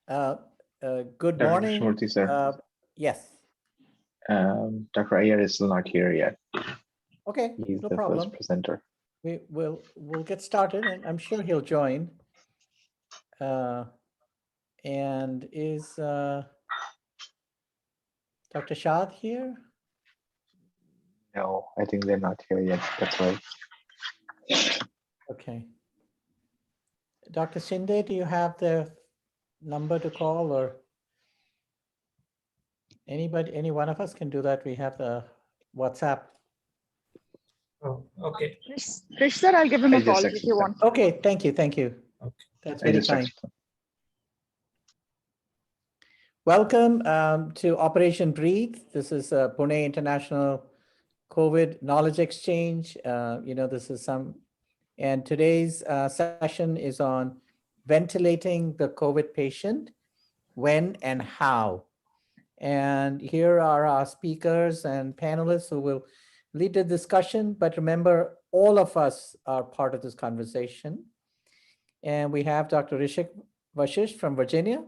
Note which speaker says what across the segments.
Speaker 1: Uh, good
Speaker 2: Dr.
Speaker 1: morning.
Speaker 2: Krishnamurthy, sir.
Speaker 1: Yes.
Speaker 2: Dr. Iyer is still not here yet.
Speaker 1: Okay,
Speaker 2: He's
Speaker 1: no
Speaker 2: the first
Speaker 1: problem.
Speaker 2: presenter.
Speaker 1: We'll get started, and I'm sure he'll join. And is Dr. Shad here?
Speaker 2: No, I think they're not here yet. That's why.
Speaker 1: Okay. Dr. Shinde, do you have the number to call, or anybody, any one of us can do that? We have the WhatsApp.
Speaker 3: Oh, okay.
Speaker 4: Krish sir, I'll give him
Speaker 2: I
Speaker 4: a
Speaker 2: just
Speaker 4: call if
Speaker 2: texted
Speaker 4: you
Speaker 2: them.
Speaker 4: want.
Speaker 1: Okay, thank you, thank you.
Speaker 3: Okay.
Speaker 1: That's
Speaker 2: I
Speaker 1: very
Speaker 2: just
Speaker 1: kind.
Speaker 2: texted them.
Speaker 1: Welcome to Operation Breathe. This is Pune International COVID Knowledge Exchange. This is and today's session is on ventilating the COVID patient, when and how. And here are our speakers and panelists who will lead the discussion. But remember, all of us are part of this conversation. And we have Dr. Rishik Vashish from Virginia,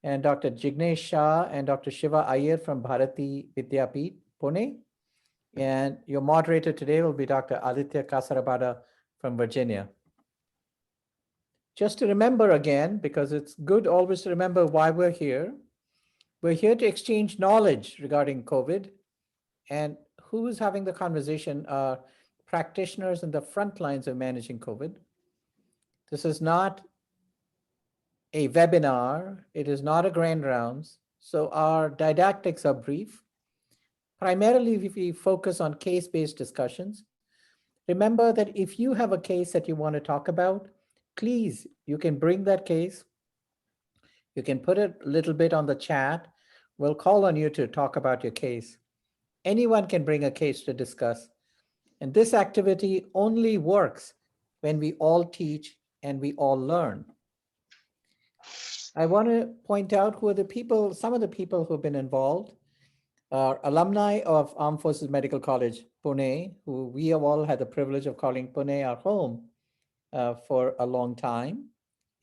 Speaker 1: and Dr. Jignesh Shah and Dr. Shiva Iyer from Bharati Vidyapeeth, Pune. And your moderator today will be Dr. Aditya Kasarabada from Virginia. Just to remember again, because it's good always to remember why we're here. We're here to exchange knowledge regarding COVID, and who is having the conversation are practitioners in the front lines of managing COVID. This is not a webinar. It is not a grand rounds. So our didactics are brief. Primarily, we focus on case-based discussions. Remember that if you have a case that you want to talk about, please, you can bring that case. You can put it a little bit on the chat. We'll call on you to talk about your case. Anyone can bring a case to discuss. And this activity only works when we all teach and we all learn. I want to point out who are the people, some of the people who have been involved are alumni of Armed Forces Medical College, Pune, who we have all had the privilege of calling Pune our home for a long time,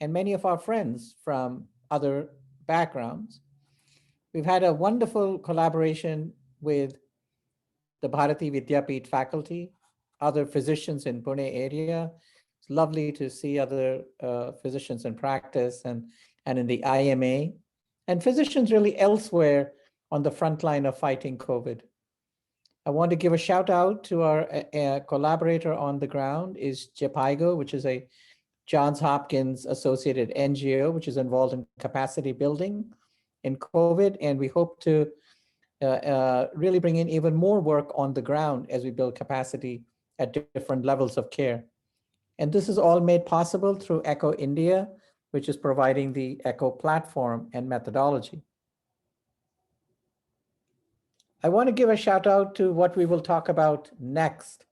Speaker 1: and many of our friends from other backgrounds. We've had a wonderful collaboration with the Bharati Vidyapeeth faculty, other physicians in Pune area. It's lovely to see other physicians in practice and in the IMA, and physicians really elsewhere on the front line of fighting COVID. I want to give a shout out to our collaborator on the ground is JPIGO, which is a Johns Hopkins associated NGO, which is involved in capacity building in COVID. And we hope to really bring in even more work on the ground as we build capacity at different levels of care. And this is all made possible through ECHO India, which is providing the ECHO platform and methodology. I want to give a shout out to what we will talk about next.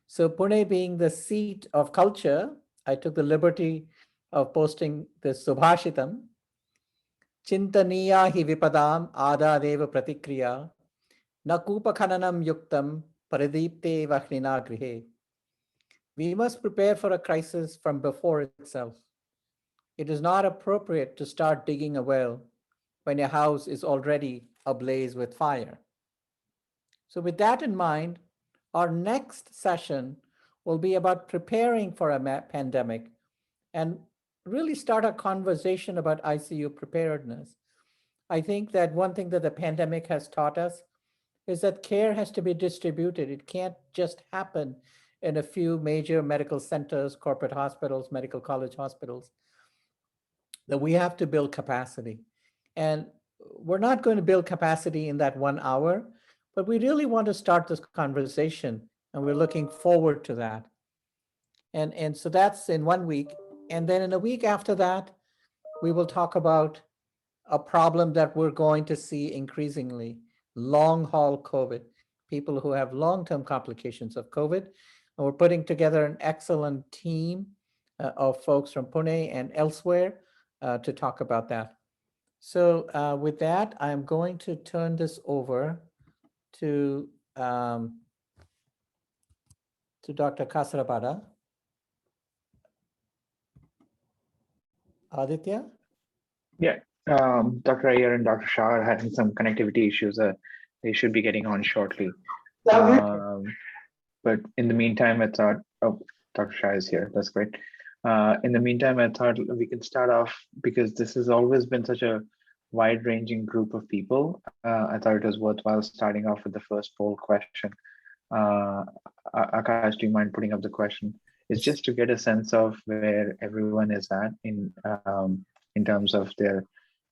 Speaker 1: So Pune being the seat of culture, I took the liberty of posting this Subhashitam. Chintaniya hi vipadam adadeva pratikriya nakupa khananam yuktam paradipte vahnina grihe. We must prepare for a crisis from before itself. It is not appropriate to start digging a well when your house is already ablaze with fire. So with that in mind, our next session will be about preparing for a pandemic and really start a conversation about ICU preparedness. I think that one thing that the pandemic has taught us is that care has to be distributed. It can't just happen in a few major medical centers, corporate hospitals, medical college hospitals, that we have to build capacity. And we're not going to build capacity in that 1 hour, but we really want to start this conversation, and we're looking forward to that. And so that's in 1 week. And then in a week after that, we will talk about a problem that we're going to see increasingly, long haul COVID, people who have long-term complications of COVID. And we're putting together an excellent team of folks from Pune and elsewhere to talk about that. So with that, I'm going to turn this over to Dr. Kasarabada. Aditya?
Speaker 2: Yeah, Dr. Iyer and Dr. Shah are having some connectivity issues. They should be getting on shortly. But in the meantime, I thought, oh, Dr. Shah is here. That's great. In the meantime, I thought we can start off because this has always been such a wide-ranging group of people. I thought it was worthwhile starting off with the first poll question. Akash, do you mind putting up the question? It's just to get a sense of where everyone is at in terms of their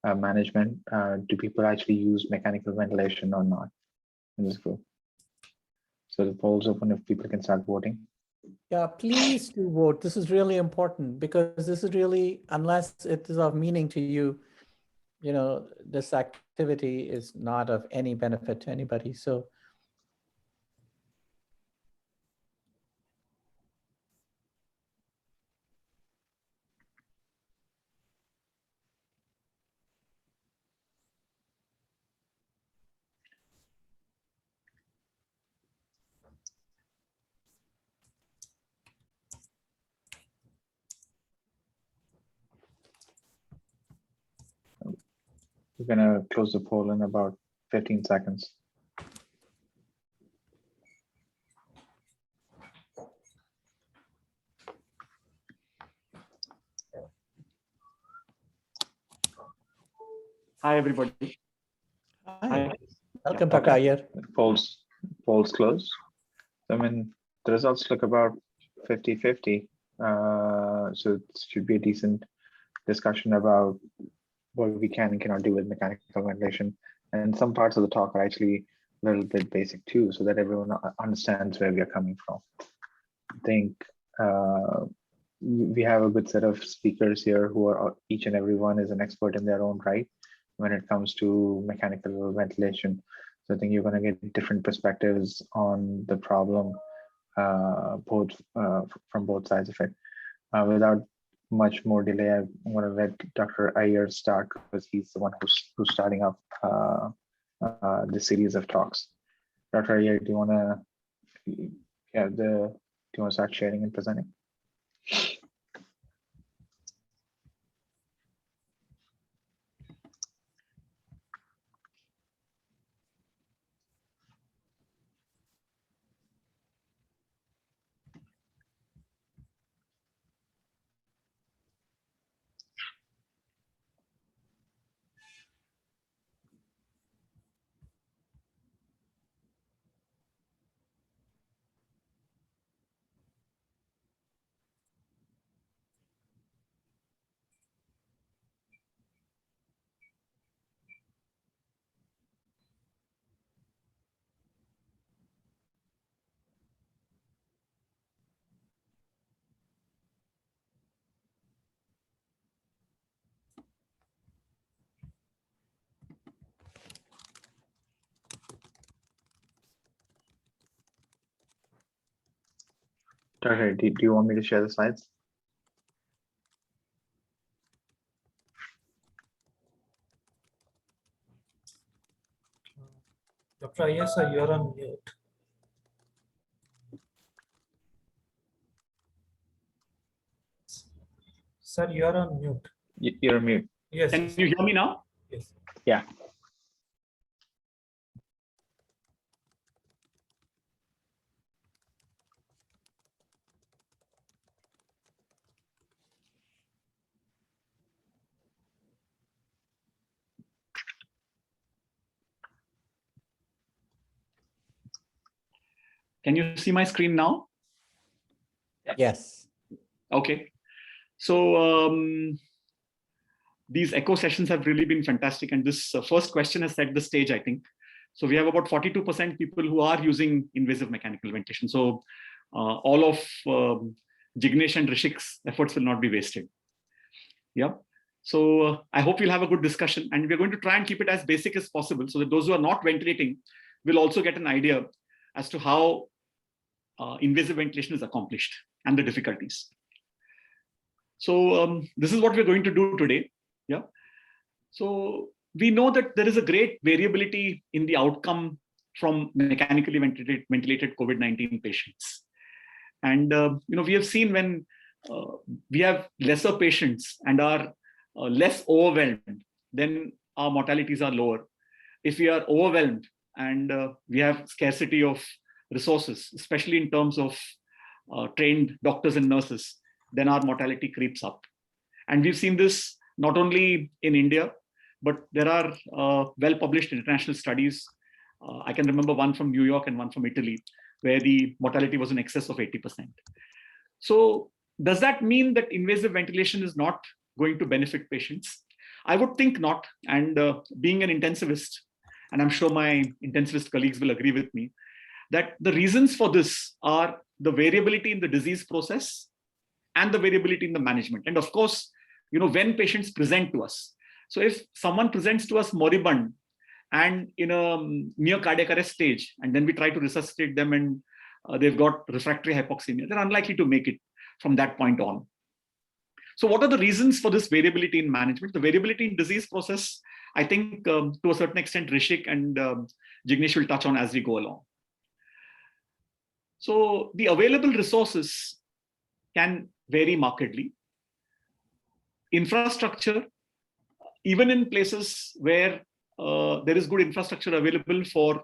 Speaker 2: management. Do people actually use mechanical ventilation or not in this group? So the poll's open if people can start voting.
Speaker 1: Yeah, please do vote. This is really important because this is really, unless it is of meaning to you, this activity is not of any benefit to anybody. So
Speaker 2: we're gonna close the poll in about 15 seconds.
Speaker 4: Hi, everybody.
Speaker 1: hi. Welcome, Dr. Iyer.
Speaker 2: Polls closed. I mean, the results look about 50-50. So it should be a decent discussion about what we can and cannot do with mechanical ventilation. And some parts of the talk are actually a little bit basic too, so that everyone understands where we are coming from. I think we have a good set of speakers here who are each and every one is an expert in their own right when it comes to mechanical ventilation. So I think you're going to get different perspectives on the problem, from both sides of it. Without much more delay, I'm going to let Dr. Iyer start because he's the one who's starting up the series of talks. Dr. Iyer, do you want to start sharing and presenting? Dr. Do you want me to share the slides?
Speaker 3: Dr. Iyer, sir, you're on mute. Sir, you're on mute.
Speaker 2: You're on mute.
Speaker 3: Yes.
Speaker 4: Can you hear me now?
Speaker 3: Yes.
Speaker 2: Yeah.
Speaker 4: Can you see my screen now?
Speaker 1: Yes.
Speaker 4: Okay. So these echo sessions have really been fantastic. And this first question has set the stage, I think. So we have about 42% people who are using invasive mechanical ventilation. So all of Jignesh and Rishik's efforts will not be wasted. Yeah. So I hope we'll have a good discussion, and we're going to try and keep it as basic as possible so that those who are not ventilating will also get an idea as to how invasive ventilation is accomplished and the difficulties. So this is what we're going to do today. Yeah. So we know that there is a great variability in the outcome from mechanically ventilated COVID-19 patients. And we have seen when we have lesser patients and our less overwhelmed, then our mortalities are lower. If we are overwhelmed and we have scarcity of resources, especially in terms of trained doctors and nurses, then our mortality creeps up. And we've seen this not only in India, but there are well-published international studies. I can remember one from New York and one from Italy, where the mortality was in excess of 80%. So does that mean that invasive ventilation is not going to benefit patients? I would think not. And being an intensivist, and I'm sure my intensivist colleagues will agree with me, that the reasons for this are the variability in the disease process and the variability in the management. And of course, when patients present to us. So if someone presents to us moribund and in a near cardiac arrest stage, and then we try to resuscitate them and they've got refractory hypoxemia, they're unlikely to make it from that point on. So what are the reasons for this variability in management? The variability in disease process, I think to a certain extent, Rishik and Jignesh will touch on as we go along. So the available resources can vary markedly. Infrastructure, even in places where there is good infrastructure available for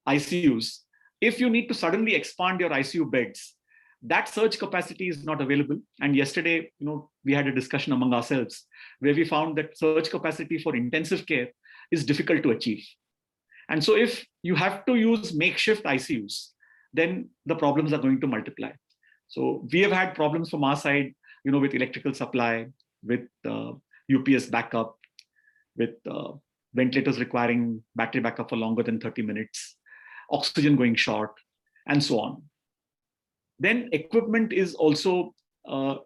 Speaker 4: ICUs, if you need to suddenly expand your ICU beds, that surge capacity is not available. And yesterday, we had a discussion among ourselves where we found that surge capacity for intensive care is difficult to achieve. And so if you have to use makeshift ICUs, then the problems are going to multiply. So we have had problems from our side, with electrical supply, with UPS backup, with ventilators requiring battery backup for longer than 30 minutes, oxygen going short, and so on. Then equipment is also,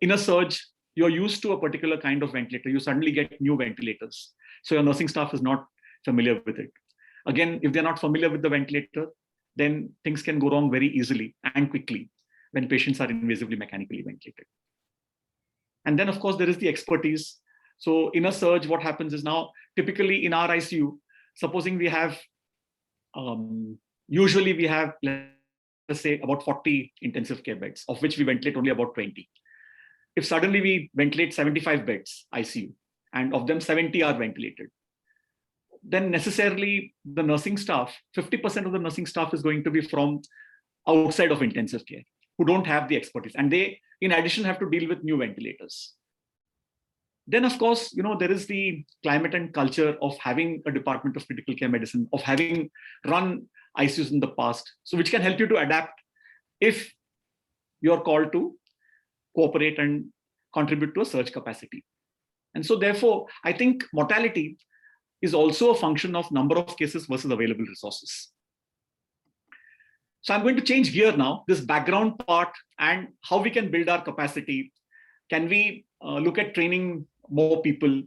Speaker 4: in a surge, you're used to a particular kind of ventilator. You suddenly get new ventilators. So your nursing staff is not familiar with it. Again, if they're not familiar with the ventilator, then things can go wrong very easily and quickly when patients are invasively mechanically ventilated. And then, of course, there is the expertise. So in a surge, what happens is now, typically in our ICU, supposing we have, usually we have, let's say, about 40 intensive care beds, of which we ventilate only about 20. If suddenly we ventilate 75 beds ICU, and of them 70 are ventilated, then necessarily the nursing staff, 50% of the nursing staff is going to be from outside of intensive care, who don't have the expertise. And they, in addition, have to deal with new ventilators. Then, of course, there is the climate and culture of having a department of critical care medicine, of having run ICUs in the past, so which can help you to adapt if you're called to cooperate and contribute to a surge capacity. And so therefore, I think mortality is also a function of number of cases versus available resources. So I'm going to change gear now, this background part and how we can build our capacity. Can we look at training more people?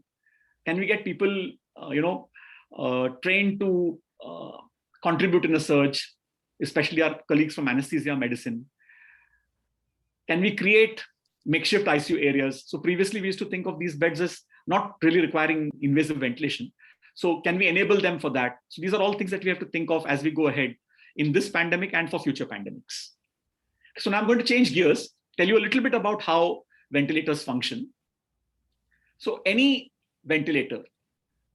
Speaker 4: Can we get people, trained to contribute in a surge, especially our colleagues from anesthesia medicine? Can we create makeshift ICU areas? So previously we used to think of these beds as not really requiring invasive ventilation. So can we enable them for that? So these are all things that we have to think of as we go ahead in this pandemic and for future pandemics. So now I'm going to change gears, tell you a little bit about how ventilators function. So any ventilator,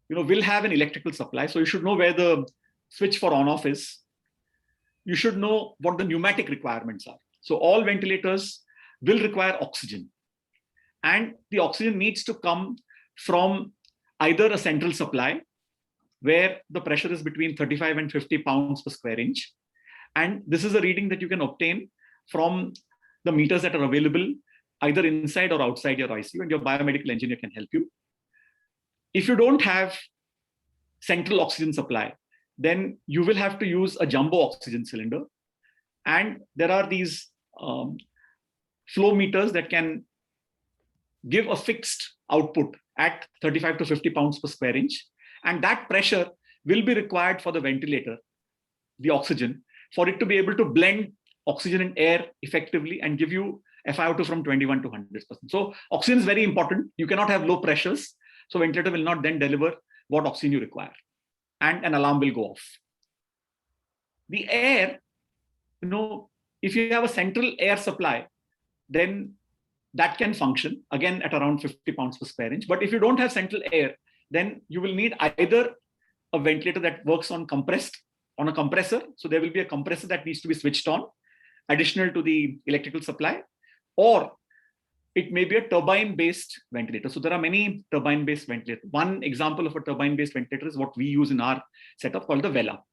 Speaker 4: will have an electrical supply. So you should know where the switch for on-off is. You should know what the pneumatic requirements are. So all ventilators will require oxygen. And the oxygen needs to come from either a central supply, where the pressure is between 35 and 50 pounds per square inch. And this is a reading that you can obtain from the meters that are available either inside or outside your ICU, and your biomedical engineer can help you. If you don't have central oxygen supply, then you will have to use a jumbo oxygen cylinder. And there are these flow meters that can give a fixed output at 35 to 50 pounds per square inch. And that pressure will be required for the ventilator, the oxygen, for it to be able to blend oxygen and air effectively and give you FiO2 from 21 to 100%. So oxygen is very important. You cannot have low pressures. So ventilator will not then deliver what oxygen you require. And an alarm will go off. The air, if you have a central air supply, then that can function again at around 50 pounds per square inch. But if you don't have central air, then you will need either a ventilator that works on a compressor. So there will be a compressor that needs to be switched on, additional to the electrical supply, or it may be a turbine-based ventilator. So there are many turbine-based ventilators. One example of a turbine-based ventilator is what we use in our setup called the Vela.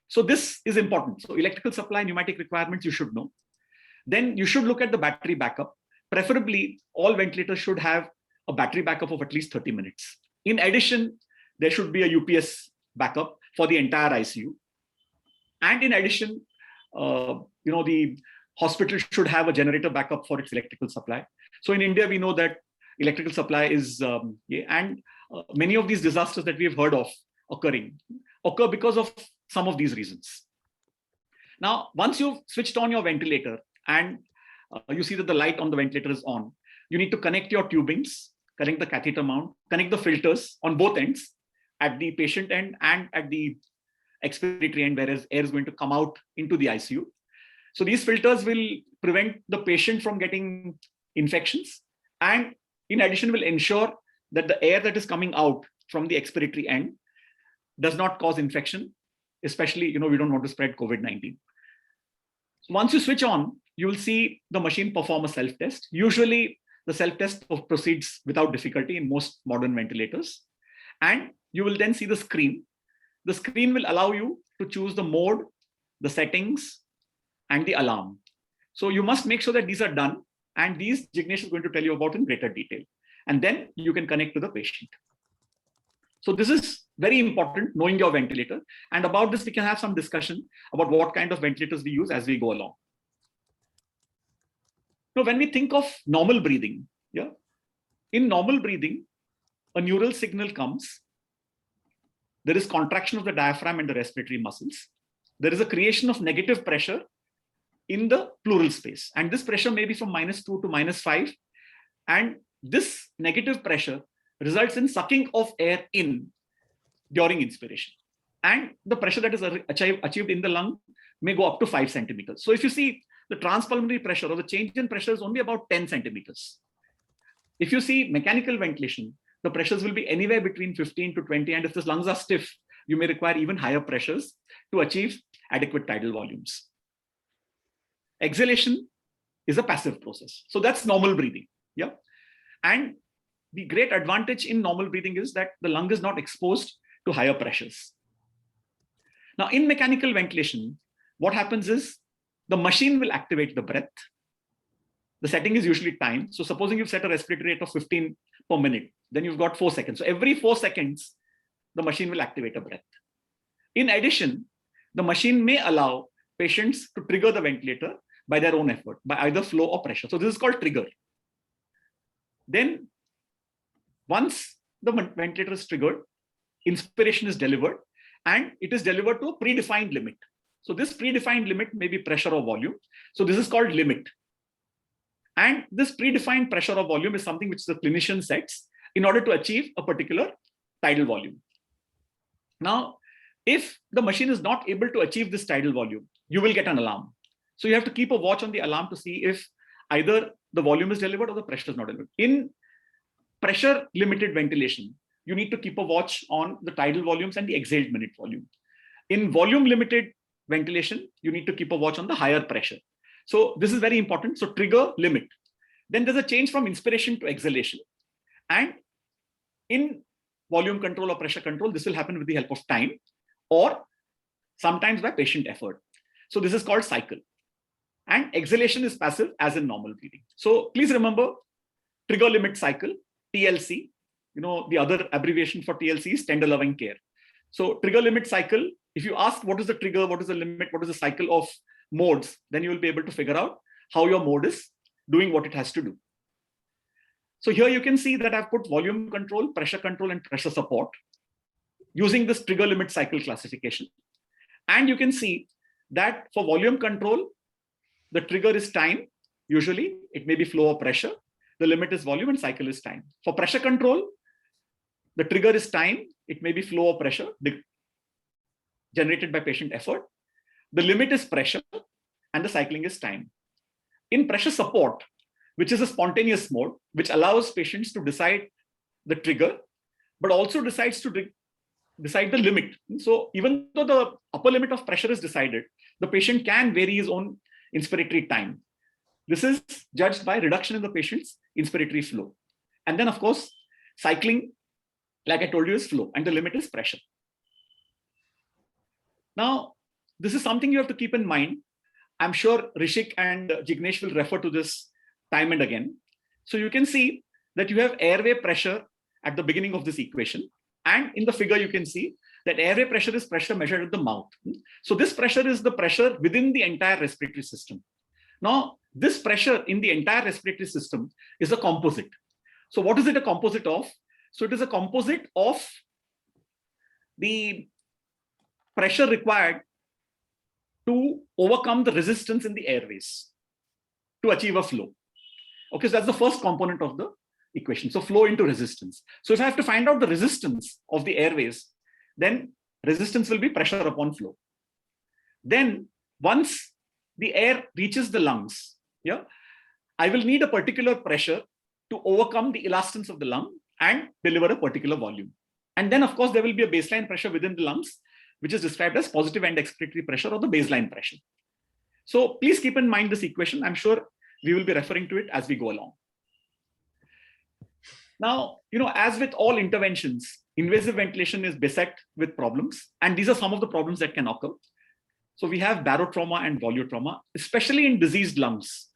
Speaker 4: So this is important. So electrical supply, pneumatic requirements, you should know. Then you should look at the battery backup. Preferably, all ventilators should have a battery backup of at least 30 minutes. In addition, there should be a UPS backup for the entire ICU. And in addition, the hospital should have a generator backup for its electrical supply. So in India, we know that electrical supply is, many of these disasters that we have heard of occur because of some of these reasons. Now, once you've switched on your ventilator and you see that the light on the ventilator is on, you need to connect your tubings, connect the catheter mount, connect the filters on both ends, at the patient end and at the expiratory end, whereas air is going to come out into the ICU. So these filters will prevent the patient from getting infections, and in addition will ensure that the air that is coming out from the expiratory end does not cause infection, especially, we don't want to spread COVID-19. So once you switch on, you will see the machine perform a self-test. Usually the self-test proceeds without difficulty in most modern ventilators. And you will then see the screen. The screen will allow you to choose the mode, the settings, and the alarm. So you must make sure that these are done, and these Jignesh is going to tell you about in greater detail. And then you can connect to the patient. So this is very important, knowing your ventilator. And about this, we can have some discussion about what kind of ventilators we use as we go along. Now, when we think of normal breathing, in normal breathing, a neural signal comes. There is contraction of the diaphragm and the respiratory muscles. There is a creation of negative pressure in the pleural space. And this pressure may be from -2 to -5. And this negative pressure results in sucking of air in during inspiration. And the pressure that is achieved in the lung may go up to 5 centimeters. So if you see the transpulmonary pressure or the change in pressure is only about 10 centimeters. If you see mechanical ventilation, the pressures will be anywhere between 15 to 20. And if the lungs are stiff, you may require even higher pressures to achieve adequate tidal volumes. Exhalation is a passive process. So that's normal breathing. And the great advantage in normal breathing is that the lung is not exposed to higher pressures. Now, in mechanical ventilation, what happens is the machine will activate the breath. The setting is usually time. So supposing you've set a respiratory rate of 15 per minute, then you've got 4 seconds. So every 4 seconds, the machine will activate a breath. In addition, the machine may allow patients to trigger the ventilator by their own effort, by either flow or pressure. So this is called trigger. Then once the ventilator is triggered, inspiration is delivered, and it is delivered to a predefined limit. So this predefined limit may be pressure or volume. So this is called limit. And this predefined pressure or volume is something which the clinician sets in order to achieve a particular tidal volume. Now, if the machine is not able to achieve this tidal volume, you will get an alarm. So you have to keep a watch on the alarm to see if either the volume is delivered or the pressure is not delivered. In pressure limited ventilation, you need to keep a watch on the tidal volumes and the exhaled minute volume. In volume limited ventilation, you need to keep a watch on the higher pressure. So this is very important. So trigger, limit. Then there's a change from inspiration to exhalation. And in volume control or pressure control, this will happen with the help of time or sometimes by patient effort. So this is called cycle. And exhalation is passive as in normal breathing. So please remember trigger limit cycle, TLC. The other abbreviation for TLC is tender loving care. So trigger limit cycle, if you ask what is the trigger, what is the limit, what is the cycle of modes, then you will be able to figure out how your mode is doing what it has to do. So here you can see that I've put volume control, and pressure support using this trigger limit cycle classification. And you can see that for volume control, the trigger is time. Usually it may be flow or pressure. The limit is volume and cycle is time. For pressure control, the trigger is time. It may be flow or pressure generated by patient effort. The limit is pressure and the cycling is time. In pressure support, which is a spontaneous mode, which allows patients to decide the trigger, but also decides to decide the limit. So even though the upper limit of pressure is decided, the patient can vary his own inspiratory time. This is judged by reduction in the patient's inspiratory flow. And then, of course, cycling, like I told you, is flow, and the limit is pressure. Now, this is something you have to keep in mind. I'm sure Rishik and Jignesh will refer to this time and again. So you can see that you have airway pressure at the beginning of this equation. And in the figure, you can see that airway pressure is pressure measured at the mouth. So this pressure is the pressure within the entire respiratory system. Now, this pressure in the entire respiratory system is a composite. So what is it a composite of? So it is a composite of the pressure required to overcome the resistance in the airways to achieve a flow. Okay, so that's the first component of the equation. So flow into resistance. So if I have to find out the resistance of the airways, then resistance will be pressure upon flow. Then once the air reaches the lungs, I will need a particular pressure to overcome the elastance of the lung and deliver a particular volume. And then, of course, there will be a baseline pressure within the lungs, which is described as positive end expiratory pressure or the baseline pressure. So please keep in mind this equation. I'm sure we will be referring to it as we go along. Now, as with all interventions, invasive ventilation is beset with problems. And these are some of the problems that can occur. So we have barotrauma and volutrauma, especially in diseased lungs.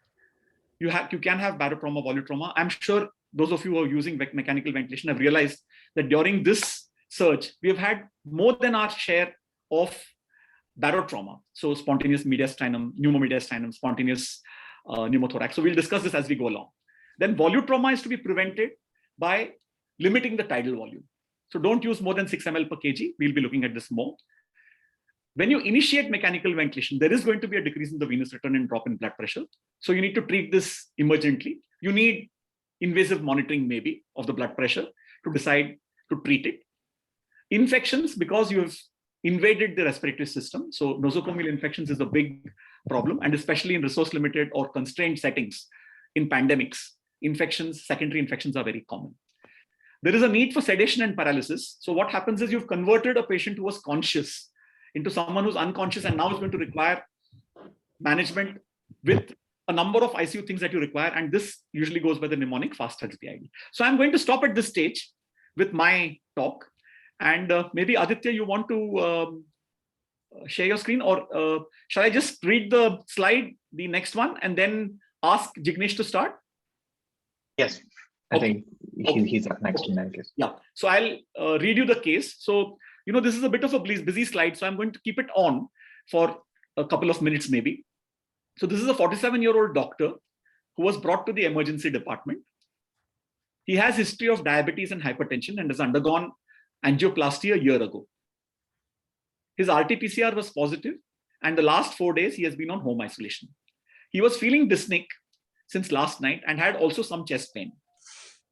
Speaker 4: You can have barotrauma, volutrauma. I'm sure those of you who are using mechanical ventilation have realized that during this surge, we have had more than our share of barotrauma. So spontaneous mediastinum, pneumomediastinum, spontaneous pneumothorax. So we'll discuss this as we go along. Then volutrauma is to be prevented by limiting the tidal volume. So don't use more than 6 ml per kg. We'll be looking at this more. When you initiate mechanical ventilation, there is going to be a decrease in the venous return and drop in blood pressure. So you need to treat this emergently. You need invasive monitoring maybe of the blood pressure to decide to treat it. Infections, because you have invaded the respiratory system. So nosocomial infections is a big problem, and especially in resource limited or constrained settings in pandemics, secondary infections are very common. There is a need for sedation and paralysis. So what happens is you've converted a patient who was conscious into someone who's unconscious, and now is going to require management with a number of ICU things that you require. And this usually goes by the mnemonic fast touch PID. So I'm going to stop at this stage with my talk. And maybe Aditya, you want to share your screen, or shall I just read the slide, the next one, and then ask Jignesh to start?
Speaker 2: Yes, I think he's up next in that case.
Speaker 4: Yeah, so I'll read you the case. So, this is a bit of a busy slide, so I'm going to keep it on for a couple of minutes maybe. So this is a 47-year-old doctor who was brought to the emergency department. He has history of diabetes and hypertension and has undergone angioplasty a year ago. His RT-PCR was positive, and the last 4 days he has been on home isolation. He was feeling dyspneic since last night and had also some chest pain.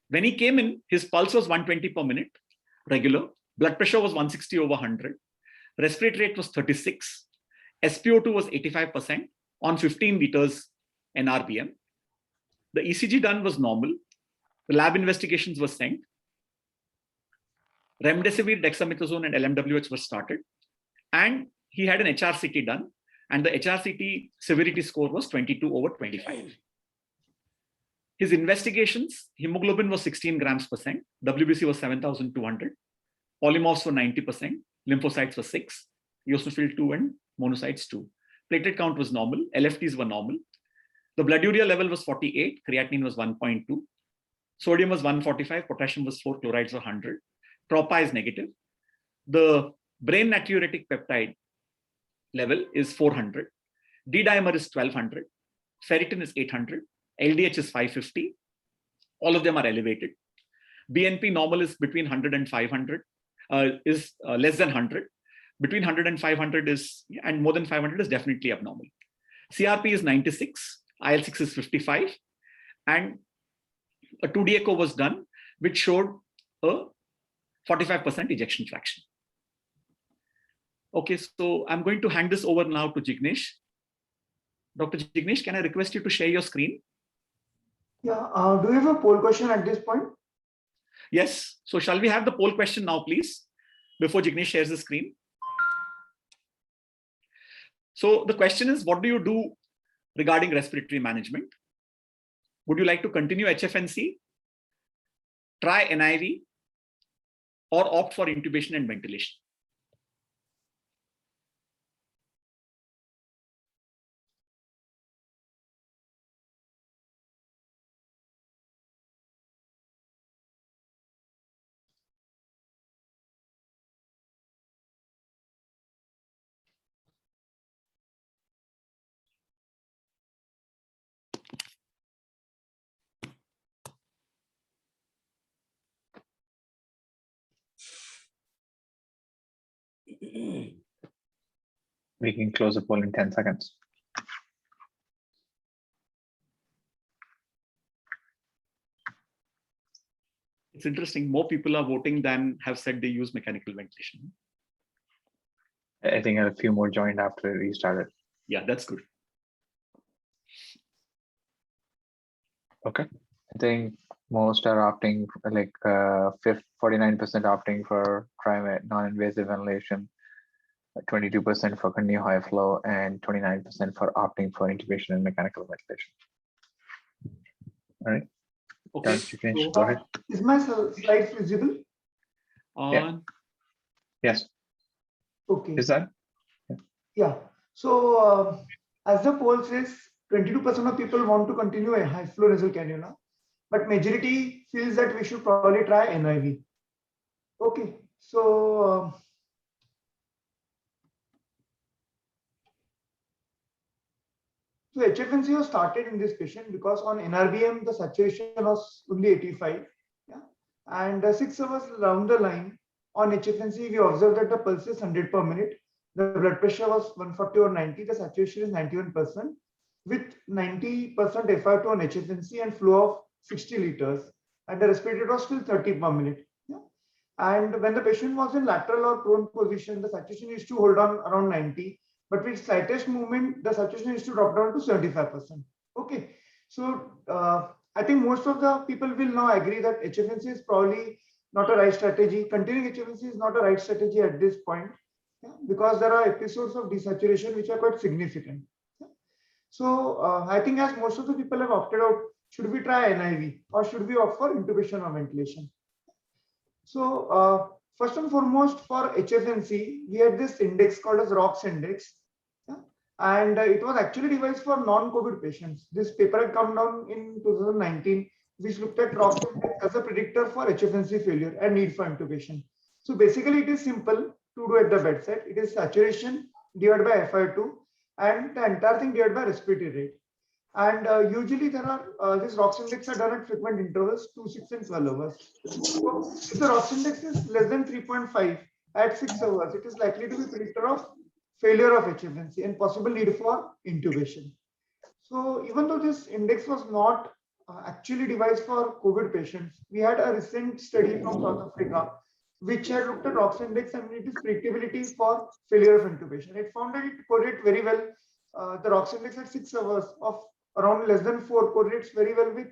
Speaker 4: When he came in, his pulse was 120 per minute, regular. Blood pressure was 160 over 100. Respiratory rate was 36. SpO2 was 85% on 15 liters NRBM. The ECG done was normal. The lab investigations were sent. Remdesivir, dexamethasone, and LMWH were started. And he had an HRCT done. And the HRCT severity score was 22 over 25. His investigations, hemoglobin was 16 grams per cent. WBC was 7,200. Polymorphs were 90%. Lymphocytes were 6. Eosinophil 2 and monocytes 2. Platelet count was normal. LFTs were normal. The blood urea level was 48. Creatinine was 1.2. Sodium was 145. Potassium was 4. Chlorides were 100. TROPA is negative. The brain natriuretic peptide level is 400. D-dimer is 1200. Ferritin is 800. LDH is 550. All of them are elevated. BNP normal is between 100 and 500, is less than 100. Between 100 and 500 is, and more than 500 is definitely abnormal. CRP is 96. IL-6 is 55. And a 2D echo was done, which showed a 45% ejection fraction. Okay, so I'm going to hand this over now to Jignesh. Dr. Jignesh, can I request you to share your screen?
Speaker 5: Yeah, do you have a poll question at this point?
Speaker 4: Yes. So shall we have the poll question now, please, before Jignesh shares the screen? So the question is, what do you do regarding respiratory management? Would you like to continue HFNC, try NIV, or opt for intubation and ventilation?
Speaker 2: We can close the poll in 10 seconds.
Speaker 4: It's interesting. More people are voting than have said they use mechanical ventilation.
Speaker 2: I think a few more joined after we started.
Speaker 4: Yeah, that's good.
Speaker 2: Okay. I think most are opting like 49% opting for non-invasive ventilation, 22% for continue high flow, and 29% for opting for intubation and mechanical ventilation. All right.
Speaker 4: Okay.
Speaker 2: Done, Jignesh, go ahead.
Speaker 5: Is my slide visible?
Speaker 2: Yeah. Yes.
Speaker 5: Okay.
Speaker 2: Is that?
Speaker 5: Yeah. So as the poll says, 22% of people want to continue a high flow nasal cannula, but majority feels that we should probably try NIV. Okay. So HFNC was started in this patient because on NRBM the saturation was only 85. Yeah. And 6 hours down the line on HFNC we observed that the pulse is 100 per minute. The blood pressure was 140 or 90. The saturation is 91% with 90% FiO2 on HFNC and flow of 60 liters. And the respirator was still 30 per minute. Yeah. And when the patient was in lateral or prone position, the saturation used to hold on around 90. But with slightest movement, the saturation is to drop down to 75%. Okay. So I think most of the people will now agree that HFNC is probably not a right strategy. Continuing HFNC is not a right strategy at this point, yeah, because there are episodes of desaturation which are quite significant. Yeah. So I think as most of the people have opted out, should we try NIV or should we opt for intubation or ventilation? So first and foremost for HFNC, we had this index called as ROX index. And it was actually devised for non-COVID patients. This paper had come down in 2019, which looked at ROX as a predictor for HFNC failure and need for intubation. So basically, it is simple to do at the bedside. It is saturation divided by FiO2 and the entire thing divided by respiratory rate. And usually there are these ROX index are done at frequent intervals, 2, 6, and 12 hours. So if the ROX index is less than 3.5 at 6 hours, it is likely to be predictor of failure of HFNC and possible need for intubation. So even though this index was not actually devised for COVID patients, we had a recent study from South Africa which had looked at ROX index and its predictability for failure of intubation. It found that it correlates very well. The ROX index at 6 hours of around less than 4 correlates very well with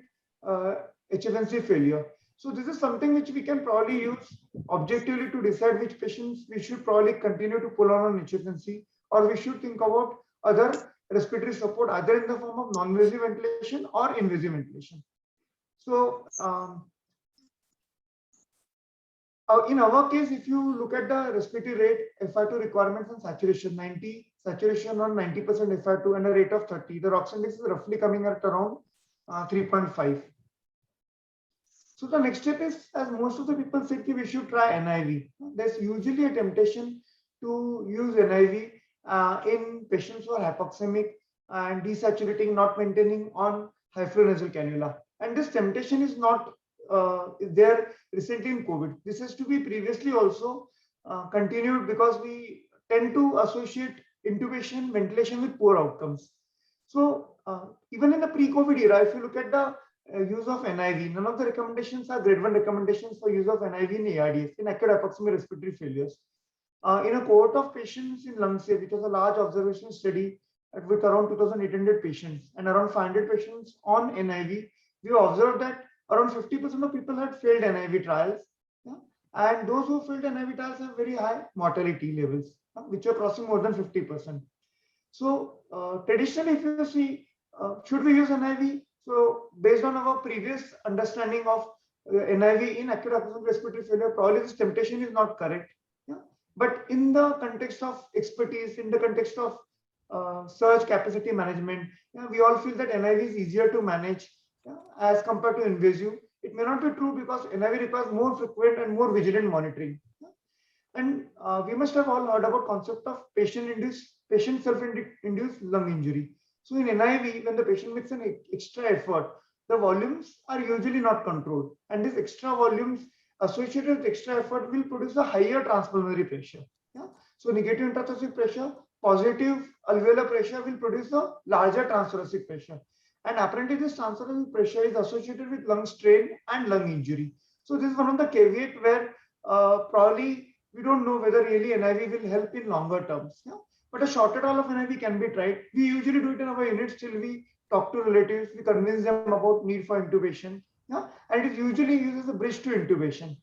Speaker 5: HFNC failure. So this is something which we can probably use objectively to decide which patients we should probably continue to pull on HFNC, or we should think about other respiratory support either in the form of non-invasive ventilation or invasive ventilation. So in our case, if you look at the respiratory rate, FiO2 requirements and saturation, 90 saturation on 90% FiO2 and a rate of 30, the ROX index is roughly coming at around 3.5. So the next step is, as most of the people said, we should try NIV. There's usually a temptation to use NIV in patients who are hypoxemic and desaturating, not maintaining on high flow nasal cannula. And this temptation is not there recently in COVID. This has to be previously also continued because we tend to associate intubation, ventilation with poor outcomes. So even in the pre-COVID era, if you look at the use of NIV, none of the recommendations are grade 1 recommendations for use of NIV in ARDS, in acute hypoxemic respiratory failures. In a cohort of patients in LungSafe, which was a large observation study with around 2,800 patients and around 500 patients on NIV, we observed that around 50% of people had failed NIV trials. Yeah? And those who failed NIV trials have very high mortality levels, which are crossing more than 50%. So traditionally, if you see, should we use NIV? So based on our previous understanding of NIV in acute hypothermic respiratory failure, probably this temptation is not correct. Yeah? But in the context of expertise, in the context of surge capacity management, yeah, we all feel that NIV is easier to manage, yeah, as compared to invasive. It may not be true because NIV requires more frequent and more vigilant monitoring. Yeah? And we must have all heard about concept of patient self-induced lung injury. So in NIV, when the patient makes an extra effort, the volumes are usually not controlled, and these extra volumes associated with extra effort will produce a higher transpulmonary pressure. Yeah? So negative intrathoracic pressure, positive alveolar pressure will produce a larger transthoracic pressure. And apparently this transthoracic pressure is associated with lung strain and lung injury. So this is one of the caveat where probably we don't know whether really NIV will help in longer terms. Yeah? But a shorter trial of NIV can be tried. We usually do it in our units till we talk to relatives, we convince them about need for intubation. Yeah? And it usually uses a bridge to intubation.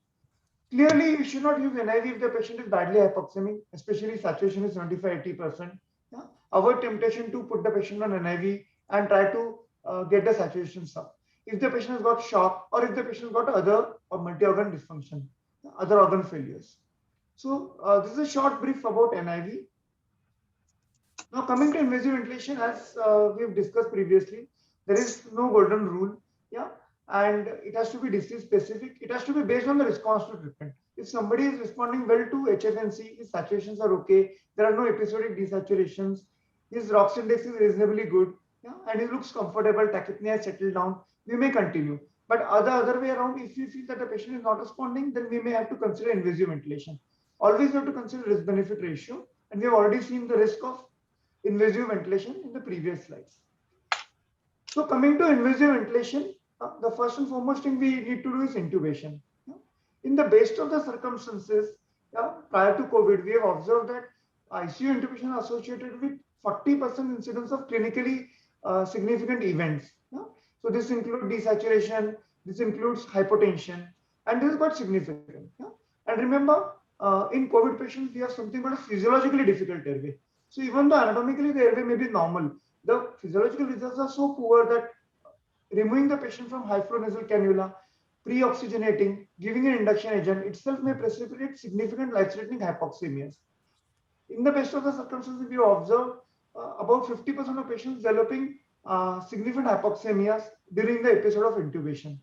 Speaker 5: Clearly, you should not use NIV if the patient is badly hypoxemic, especially saturation is 75-80%. Yeah? Avoid temptation to put the patient on NIV and try to get the saturation up. If the patient has got shock or if the patient has got other or multi-organ dysfunction, other organ failures. So this is a short brief about NIV. Now coming to invasive ventilation, as we have discussed previously, there is no golden rule. Yeah, and it has to be disease specific. It has to be based on the response to treatment. If somebody is responding well to HFNC, his saturations are okay, there are no episodic desaturations, his ROX index is reasonably good, yeah, and he looks comfortable, tachypnea has settled down, we may continue. But other way around, if we feel that the patient is not responding, then we may have to consider invasive ventilation. Always have to consider risk-benefit ratio, and we have already seen the risk of invasive ventilation in the previous slides. So coming to invasive ventilation, the first and foremost thing we need to do is intubation. In the best of the circumstances, prior to COVID, we have observed that ICU intubation is associated with 40% incidence of clinically significant events. So this includes desaturation, this includes hypotension, and this is quite significant. And remember, in COVID patients, we have something called a physiologically difficult airway. So even though anatomically the airway may be normal, the physiological results are so poor that removing the patient from high flow nasal cannula, pre-oxygenating, giving an induction agent itself may precipitate significant life-threatening hypoxemias. In the best of the circumstances, we observe about 50% of patients developing significant hypoxemias during the episode of intubation.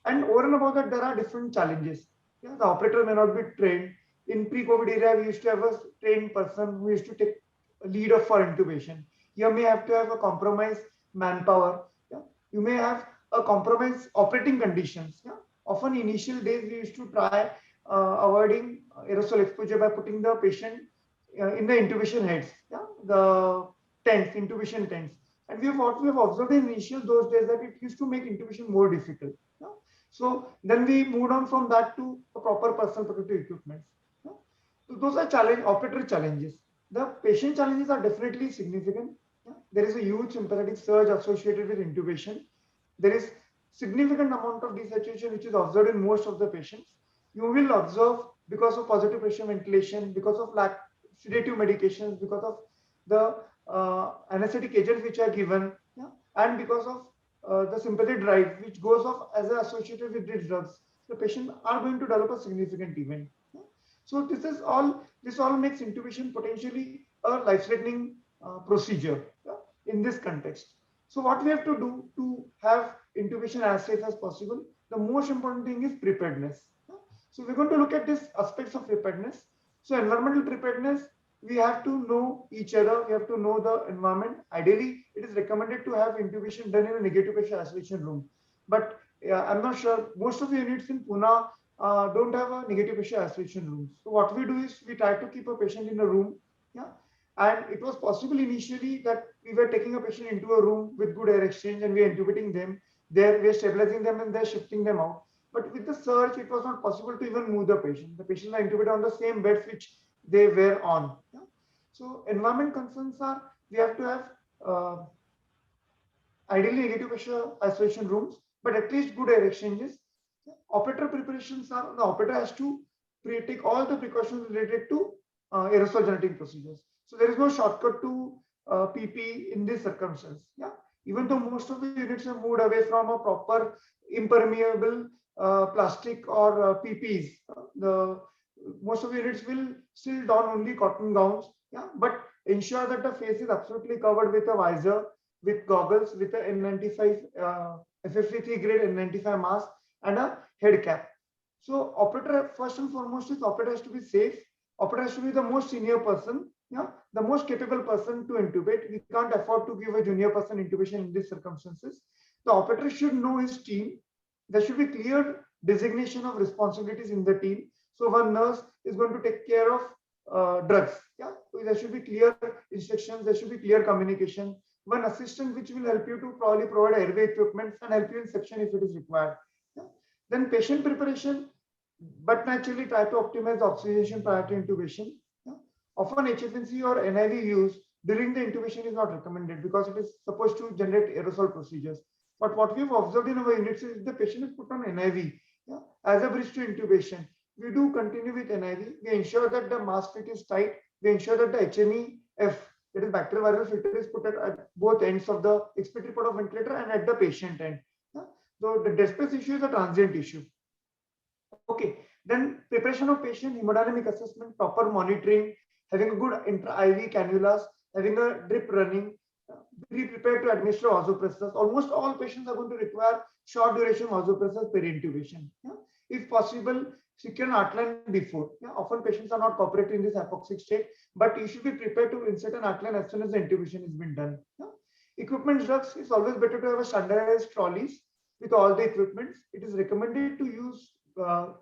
Speaker 5: And over and above that, there are different challenges. Yeah, the operator may not be trained. In pre-COVID era, we used to have a trained person who used to take a lead for intubation. You may have to have a compromised manpower. Yeah? You may have a compromised operating conditions. Yeah? Often initial days, we used to try avoiding aerosol exposure by putting the patient in the intubation heads, yeah? The tents, intubation tents. And what we have observed in initial those days that it used to make intubation more difficult. Yeah? So then we moved on from that to a proper personal protective equipment. Yeah? So those are operator challenges. The patient challenges are definitely significant. Yeah? There is a huge sympathetic surge associated with intubation. There is significant amount of desaturation which is observed in most of the patients. You will observe because of positive pressure ventilation, because of lack sedative medications, because of the anesthetic agents which are given, yeah? And because of the sympathetic drive which goes off as associated with these drugs, the patient are going to develop a significant event. Yeah? So this all makes intubation potentially a life-threatening procedure, yeah, in this context. So what we have to do to have intubation as safe as possible, the most important thing is preparedness. Yeah? So we're going to look at these aspects of preparedness. So environmental preparedness, we have to know each other, we have to know the environment. Ideally, it is recommended to have intubation done in a negative pressure isolation room. But I'm not sure, most of the units in Pune don't have a negative pressure isolation room. So what we do is we try to keep a patient in a room. Yeah. And it was possible initially that we were taking a patient into a room with good air exchange and we are intubating them there, we are stabilizing them and they're shifting them out. But with the surge, it was not possible to even move the patient. The patients are intubated on the same beds which they were on. Yeah? So environment concerns are, we have to have ideally negative pressure isolation rooms, but at least good air exchanges. Operator preparations are the operator has to take all the precautions related to aerosol generating procedures. So there is no shortcut to PP in this circumstance. Yeah, even though most of the units have moved away from a proper impermeable plastic or PPs, the most of the units will still don only cotton gowns. Yeah, but ensure that the face is absolutely covered with a visor, with goggles, with a N95 FFP3 grade N95 mask and a head cap. So operator, first and foremost, is operator has to be safe. Operator has to be the most senior person, yeah, the most capable person to intubate. We can't afford to give a junior person intubation in these circumstances. The operator should know his team. There should be clear designation of responsibilities in the team. So one nurse is going to take care of drugs. Yeah, so there should be clear instructions. There should be clear communication. One assistant which will help you to probably provide airway equipment and help you in section if it is required. Yeah. Then patient preparation, but naturally try to optimize the oxygenation prior to intubation. Yeah. Often HFNC or NIV use during the intubation is not recommended because it is supposed to generate aerosol procedures. But what we've observed in our units is if the patient is put on NIV, yeah, as a bridge to intubation, we do continue with NIV. We ensure that the mask fit is tight. We ensure that the HNEF, that is bacterial viral filter, is put at both ends of the expiratory port of ventilator and at the patient end. Yeah. So the dead space issue is a transient issue. Okay, then preparation of patient, hemodynamic assessment, proper monitoring, having a good intra-IV cannulas, having a drip running, be prepared to administer vasopressors. Almost all patients are going to require short duration vasopressors peri-intubation. Yeah? If possible, secure an outline before. Yeah? Often patients are not cooperating in this hypoxic state, but you should be prepared to insert an outline as soon as the intubation has been done. Yeah? Equipment drugs, it's always better to have a standardized trolleys with all the equipments. It is recommended to use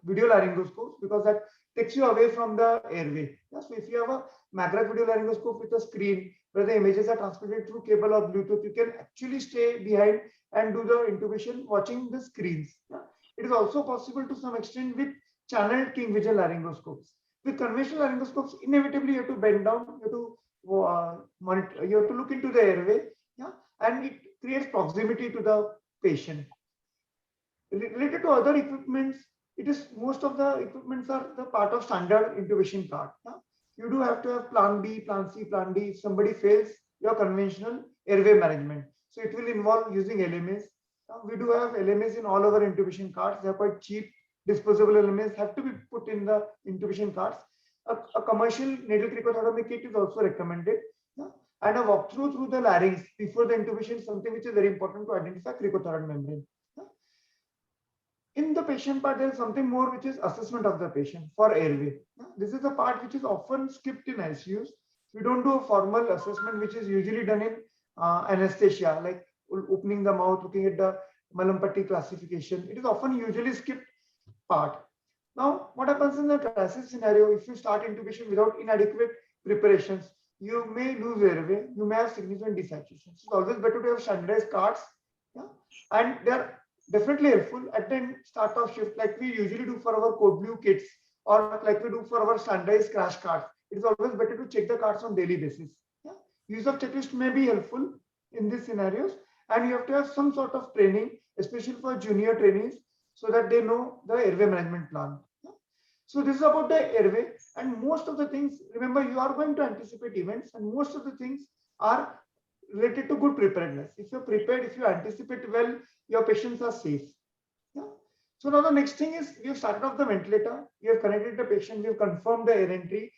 Speaker 5: video laryngoscopes because that takes you away from the airway. Yeah? So if you have a Magrath video laryngoscope with a screen where the images are transmitted through cable or Bluetooth, you can actually stay behind and do the intubation watching the screens. Yeah? It is also possible to some extent with channeled King vision laryngoscopes. With conventional laryngoscopes, inevitably you have to bend down, you have to monitor, you have to look into the airway, yeah, and it creates proximity to the patient. Related to other equipments, it is most of the equipments are the part of standard intubation cart. Yeah? You do have to have plan B, plan C, plan D. If somebody fails your conventional airway management, so it will involve using LMAs. We do have LMAs in all our intubation carts. They are quite cheap. Disposable LMAs have to be put in the intubation carts. A commercial needle cricotomy kit is also recommended. Yeah? And a walkthrough through the larynx before the intubation is something which is very important to identify cricothyroid membrane. Yeah? In the patient part, there is something more which is assessment of the patient for airway. Yeah? This is a part which is often skipped in ICUs. We don't do a formal assessment which is usually done in anesthesia, like opening the mouth, looking at the Malampati classification. It is often usually skipped part. Now, what happens in the crisis scenario, if you start intubation without inadequate preparations, you may lose airway, you may have significant desaturation. So it's always better to have standardized carts, yeah? And they are definitely helpful at the start of shift, like we usually do for our code blue kits or like we do for our standardized crash carts. It is always better to check the carts on daily basis. Yeah? Use of checklist may be helpful in these scenarios, and you have to have some sort of training, especially for junior trainees, so that they know the airway management plan. Yeah? So this is about the airway, and most of the things, remember, you are going to anticipate events, and most of the things are related to good preparedness. If you're prepared, if you anticipate well, your patients are safe. Yeah? So now the next thing is, we have started off the ventilator, we have connected the patient, we have confirmed the air entry,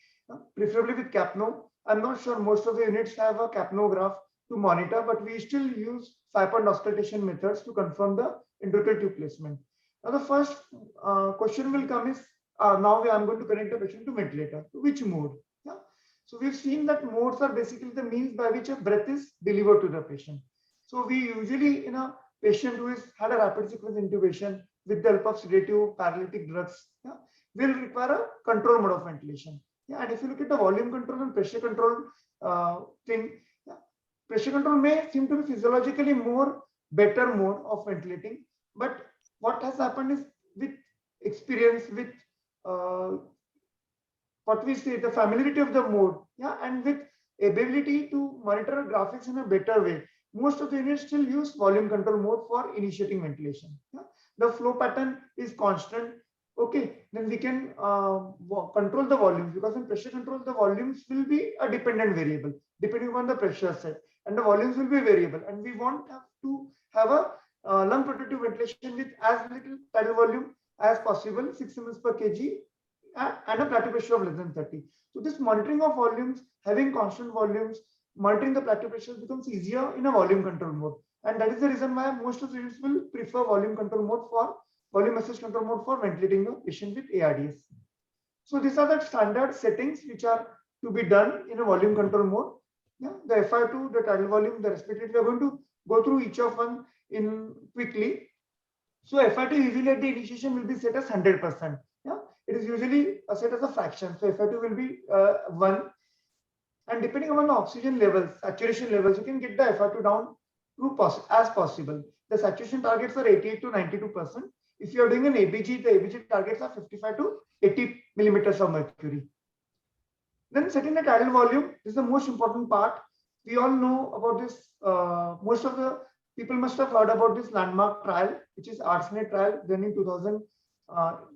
Speaker 5: preferably with capno. I'm not sure most of the units have a capnograph to monitor, but we still use 5-point auscultation methods to confirm the endotracheal tube placement. Now the first question will come is, now I'm going to connect the patient to ventilator. To which mode? Yeah? So we've seen that modes are basically the means by which a breath is delivered to the patient. So we usually, in a patient who has had a rapid sequence intubation with the help of sedative paralytic drugs, yeah, will require a control mode of ventilation. Yeah, and if you look at the volume control and pressure control thing, yeah, pressure control may seem to be physiologically more better mode of ventilating, but what has happened is with experience, with what we say, the familiarity of the mode, yeah, and with ability to monitor graphics in a better way, most of the units still use volume control mode for initiating ventilation. Yeah? The flow pattern is constant. Okay, then we can control the volumes, because in pressure control, the volumes will be a dependent variable depending on the pressure set, and the volumes will be variable. And we want to have a lung protective ventilation with as little tidal volume as possible, 6 ml per kg, and a plateau pressure of less than 30. So this monitoring of volumes, having constant volumes, monitoring the plateau pressure becomes easier in a volume control mode. And that is the reason why most of the units will prefer volume control mode for volume message control mode for ventilating the patient with ARDS. So these are the standard settings which are to be done in a volume control mode. Yeah, the FI2, the tidal volume, the respiratory, we are going to go through each of one in quickly. So FI2 usually at the initiation will be set as 100%. Yeah, it is usually set as a fraction. So FI2 will be 1. And depending on the oxygen levels, saturation levels, you can get the FI2 down to as possible. The saturation targets are 88 to 92%. If you are doing an ABG, the ABG targets are 55 to 80 millimeters of mercury. Then setting the tidal volume is the most important part. We all know about this. Most of the people must have heard about this landmark trial, which is arsenate trial, done in 2000,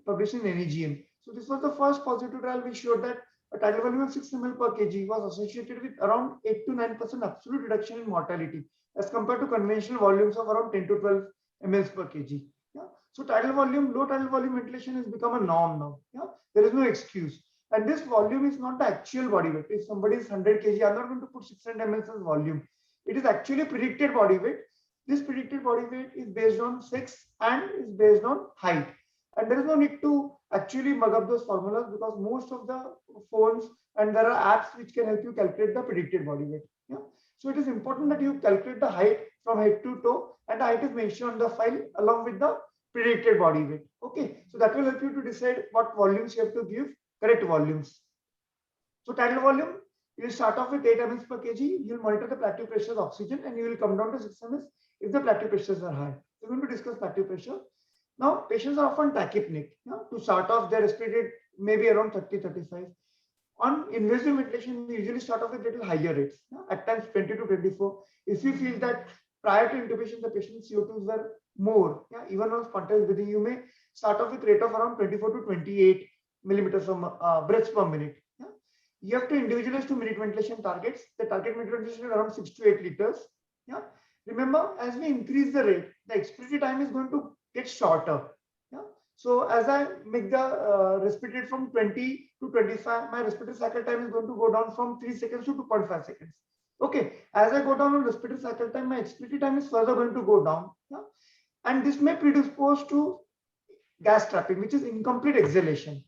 Speaker 5: published in NEGM. So this was the first positive trial which showed that a tidal volume of 6 ml per kg was associated with around 8 to 9% absolute reduction in mortality as compared to conventional volumes of around 10 to 12 ml per kg. Yeah? So tidal volume, low tidal volume ventilation has become a norm now. Yeah? There is no excuse. And this volume is not the actual body weight. If somebody is 100 kg, I'm not going to put 600 ml as volume. It is actually predicted body weight. This predicted body weight is based on sex and is based on height. And there is no need to actually mug up those formulas, because most of the phones and there are apps which can help you calculate the predicted body weight. Yeah? So it is important that you calculate the height from head to toe, and the height is mentioned on the file along with the predicted body weight. Okay, so that will help you to decide what volumes you have to give, correct volumes. So tidal volume, you will start off with 8 ml per kg. You will monitor the plateau pressure of oxygen, and you will come down to 6 ml if the plateau pressures are high. We're going to discuss plateau pressure. Now, patients are often tachypneic. To start off, their respiratory rate maybe around 30-35. On invasive ventilation, we usually start off with little higher rates, at times 20 to 24. If you feel that prior to intubation, the patient's CO2s were more, even on spontaneous breathing, you may start off with rate of around 24 to 28 millimeters of breaths per minute. You have to individualize to minute ventilation targets. The target minute ventilation is around 6 to 8 liters. Remember, as we increase the rate, the expiratory time is going to get shorter. So as I make the respiratory rate from 20 to 25, my respiratory cycle time is going to go down from 3 seconds to 2.5 seconds. Okay, as I go down on respiratory cycle time, my expiratory time is further going to go down. And this may predispose to gas trapping, which is incomplete exhalation.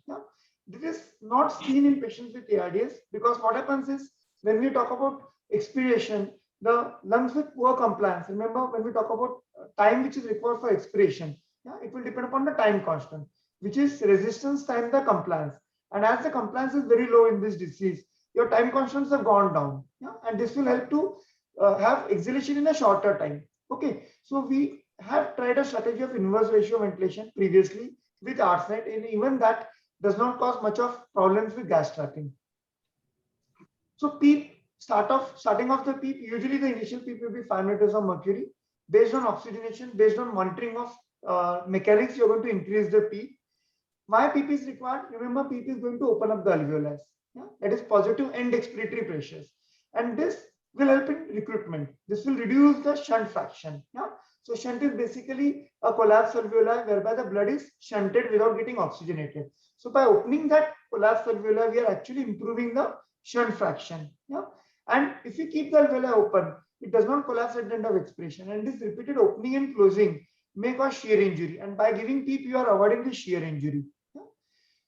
Speaker 5: This is not seen in patients with ARDS, because what happens is when we talk about expiration, the lungs with poor compliance. Remember, when we talk about time which is required for expiration, it will depend upon the time constant, which is resistance time the compliance. And as the compliance is very low in this disease, your time constants have gone down. And this will help to have exhalation in a shorter time. Okay, so we have tried a strategy of inverse ratio ventilation previously with arsenate, and even that does not cause much of problems with gas trapping. So PEEP, starting off the PEEP, usually the initial PEEP will be 5 millimeters of mercury. Based on oxygenation, based on monitoring of mechanics, you're going to increase the PEEP. Why PEEP is required? Remember, PEEP is going to open up the alveoli. That is positive end expiratory pressures. And this will help in recruitment. This will reduce the shunt fraction. So shunt is basically a collapsed alveoli whereby the blood is shunted without getting oxygenated. So by opening that collapsed alveoli, we are actually improving the shunt fraction. And if you keep the alveoli open, it does not collapse at the end of expiration. And this repeated opening and closing may cause shear injury. And by giving PEEP, you are avoiding the shear injury.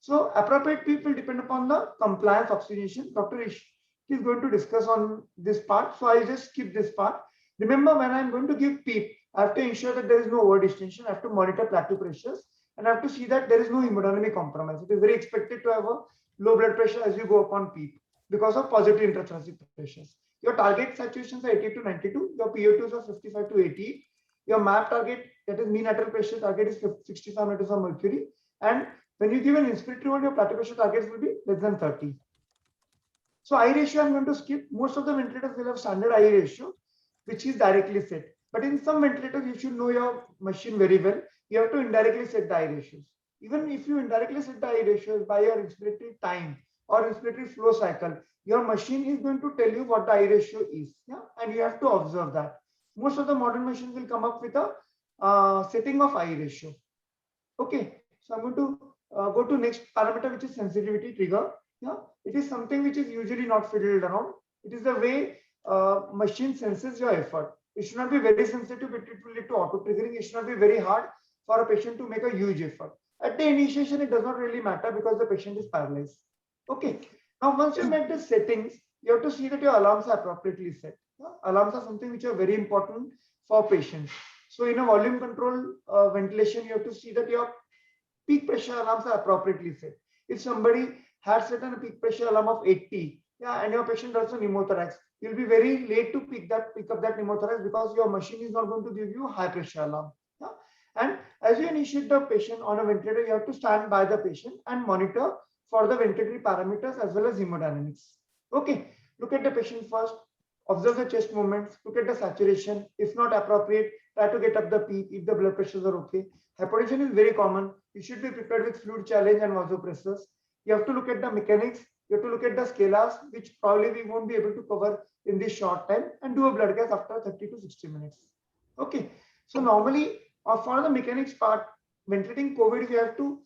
Speaker 5: So appropriate PEEP will depend upon the compliance oxygenation. Dr. Ish is going to discuss on this part. So I'll just skip this part. Remember, when I'm going to give PEEP, I have to ensure that there is no over distension. I have to monitor plateau pressures, and I have to see that there is no hemodynamic compromise. It is very expected to have a low blood pressure as you go upon PEEP because of positive intrathoracic pressures. Your target saturations are 80 to 92. Your PO2s are 55 to 80. Your MAP target, that is mean arterial pressure target, is 65 millimeters of mercury. And when you give an inspiratory mode, your plateau pressure targets will be less than 30. So I ratio I'm going to skip. Most of the ventilators will have standard I ratio. which is directly set. But in some ventilators, you should know your machine very well. You have to indirectly set the I ratios. Even if you indirectly set the I ratios by your respiratory time or respiratory flow cycle, your machine is going to tell you what the I ratio is. Yeah, and you have to observe that. Most of the modern machines will come up with a setting of I ratio. Okay, so I'm going to go to next parameter, which is sensitivity trigger. Yeah, it is something which is usually not fiddled around. It is the way machine senses your effort. It should not be very sensitive, but it will lead to auto triggering. It should not be very hard for a patient to make a huge effort. At the initiation, it does not really matter because the patient is paralyzed. Okay, now once you make the settings, you have to see that your alarms are appropriately set. Yeah? Alarms are something which are very important for patients. So in a volume control ventilation, you have to see that your peak pressure alarms are appropriately set. If somebody has set a peak pressure alarm of 80, yeah, and your patient does a pneumothorax, you'll be very late to pick up that pneumothorax because your machine is not going to give you a high pressure alarm. Yeah? And as you initiate the patient on a ventilator, you have to stand by the patient and monitor for the ventilatory parameters as well as hemodynamics. Okay, look at the patient first, observe the chest movements, look at the saturation. If not appropriate, try to get up the PEEP if the blood pressures are okay. Hypotension is very common. You should be prepared with fluid challenge and vasopressors. You have to look at the mechanics. You have to look at the scalars, which probably we won't be able to cover in this short time, and do a blood gas after 30 to 60 minutes. Okay. So normally, for the mechanics part, ventilating COVID, we have to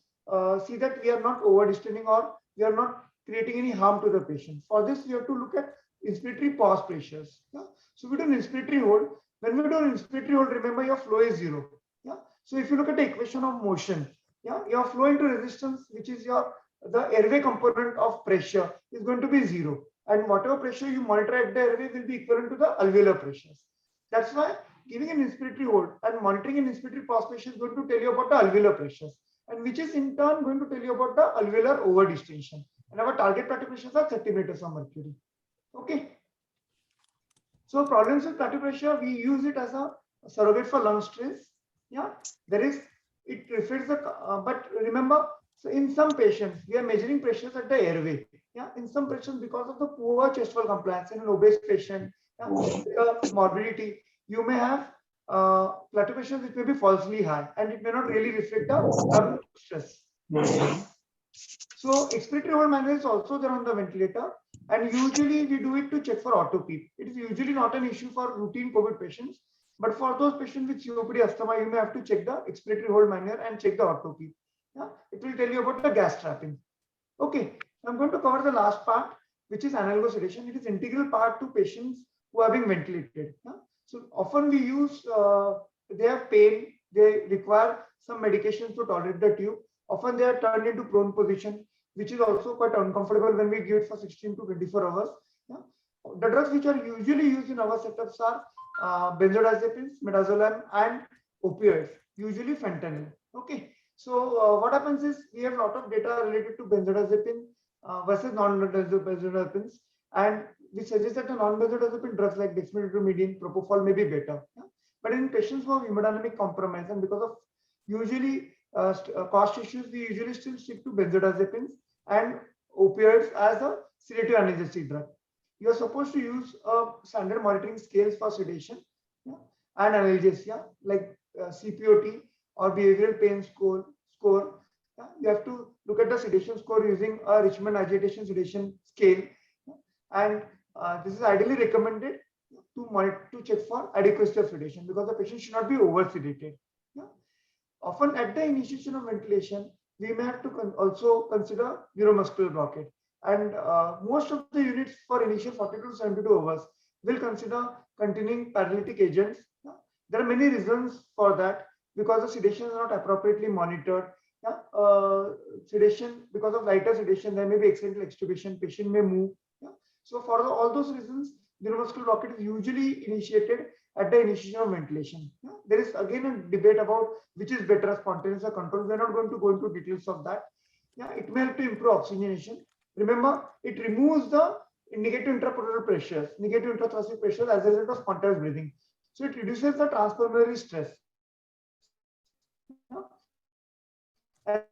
Speaker 5: see that we are not over distending or we are not creating any harm to the patient. For this, we have to look at inspiratory pause pressures. Yeah? So we do an inspiratory hold. When we do an inspiratory hold, remember your flow is 0. Yeah. So if you look at the equation of motion, yeah, your flow into resistance, which is the airway component of pressure, is going to be 0. And whatever pressure you monitor at the airway will be equivalent to the alveolar pressures. That's why giving an inspiratory hold and monitoring an inspiratory pause pressure is going to tell you about the alveolar pressures, and which is in turn going to tell you about the alveolar over distension. And our target plateau pressures are 30 meters of mercury. Okay. So problems with plateau pressure, we use it as a surrogate for lung stress. Yeah, it reflects the, but remember, so in some patients, we are measuring pressures at the airway. Yeah, in some patients, because of the poor chest wall compliance in an obese patient, yeah, morbidity, you may have plateau pressures which may be falsely high, and it may not really reflect the stress. So expiratory hold manual is also there on the ventilator, and usually we do it to check for auto PEEP. It is usually not an issue for routine COVID patients, but for those patients with COPD asthma, you may have to check the expiratory hold manual and check the auto PEEP. Yeah, it will tell you about the gas trapping. Okay, I'm going to cover the last part, which is analogous sedation. It is integral part to patients who are being ventilated. Yeah? So often we use, they have pain, they require some medications to tolerate the tube. Often they are turned into prone position, which is also quite uncomfortable when we give it for 16 to 24 hours. Yeah? The drugs which are usually used in our setups are benzodiazepines, midazolam, and opioids, usually fentanyl. Okay. So what happens is we have a lot of data related to benzodiazepine versus non-benzodiazepines, and which suggests that the non-benzodiazepine drugs like dexmedetomidine, propofol may be better. Yeah? But in patients who have hemodynamic compromise, and because of usually cost issues, we usually still stick to benzodiazepines and opioids as a sedative analgesic drug. You are supposed to use standard monitoring scales for sedation, yeah, and analgesia like CPOT or behavioral pain score. Yeah. You have to look at the sedation score using a Richmond agitation sedation scale, yeah, and this is ideally recommended to check for adequacy of sedation because the patient should not be over sedated. Yeah. Often at the initiation of ventilation, we may have to also consider neuromuscular blockade. And most of the units for initial 42 to 72 hours will consider containing paralytic agents. Yeah. There are many reasons for that because the sedation is not appropriately monitored. Yeah. Sedation, because of lighter sedation, there may be accidental extubation, patient may move. Yeah. So for all those reasons, neuromuscular blockade is usually initiated at the initiation of ventilation. Yeah. There is again a debate about which is better, spontaneous or controlled. We are not going to go into details of that. Yeah, it may help to improve oxygenation. Remember, it removes the negative intrapleural pressures, negative intrathoracic pressure as a result of spontaneous breathing. So it reduces the transpulmonary stress. Yeah. And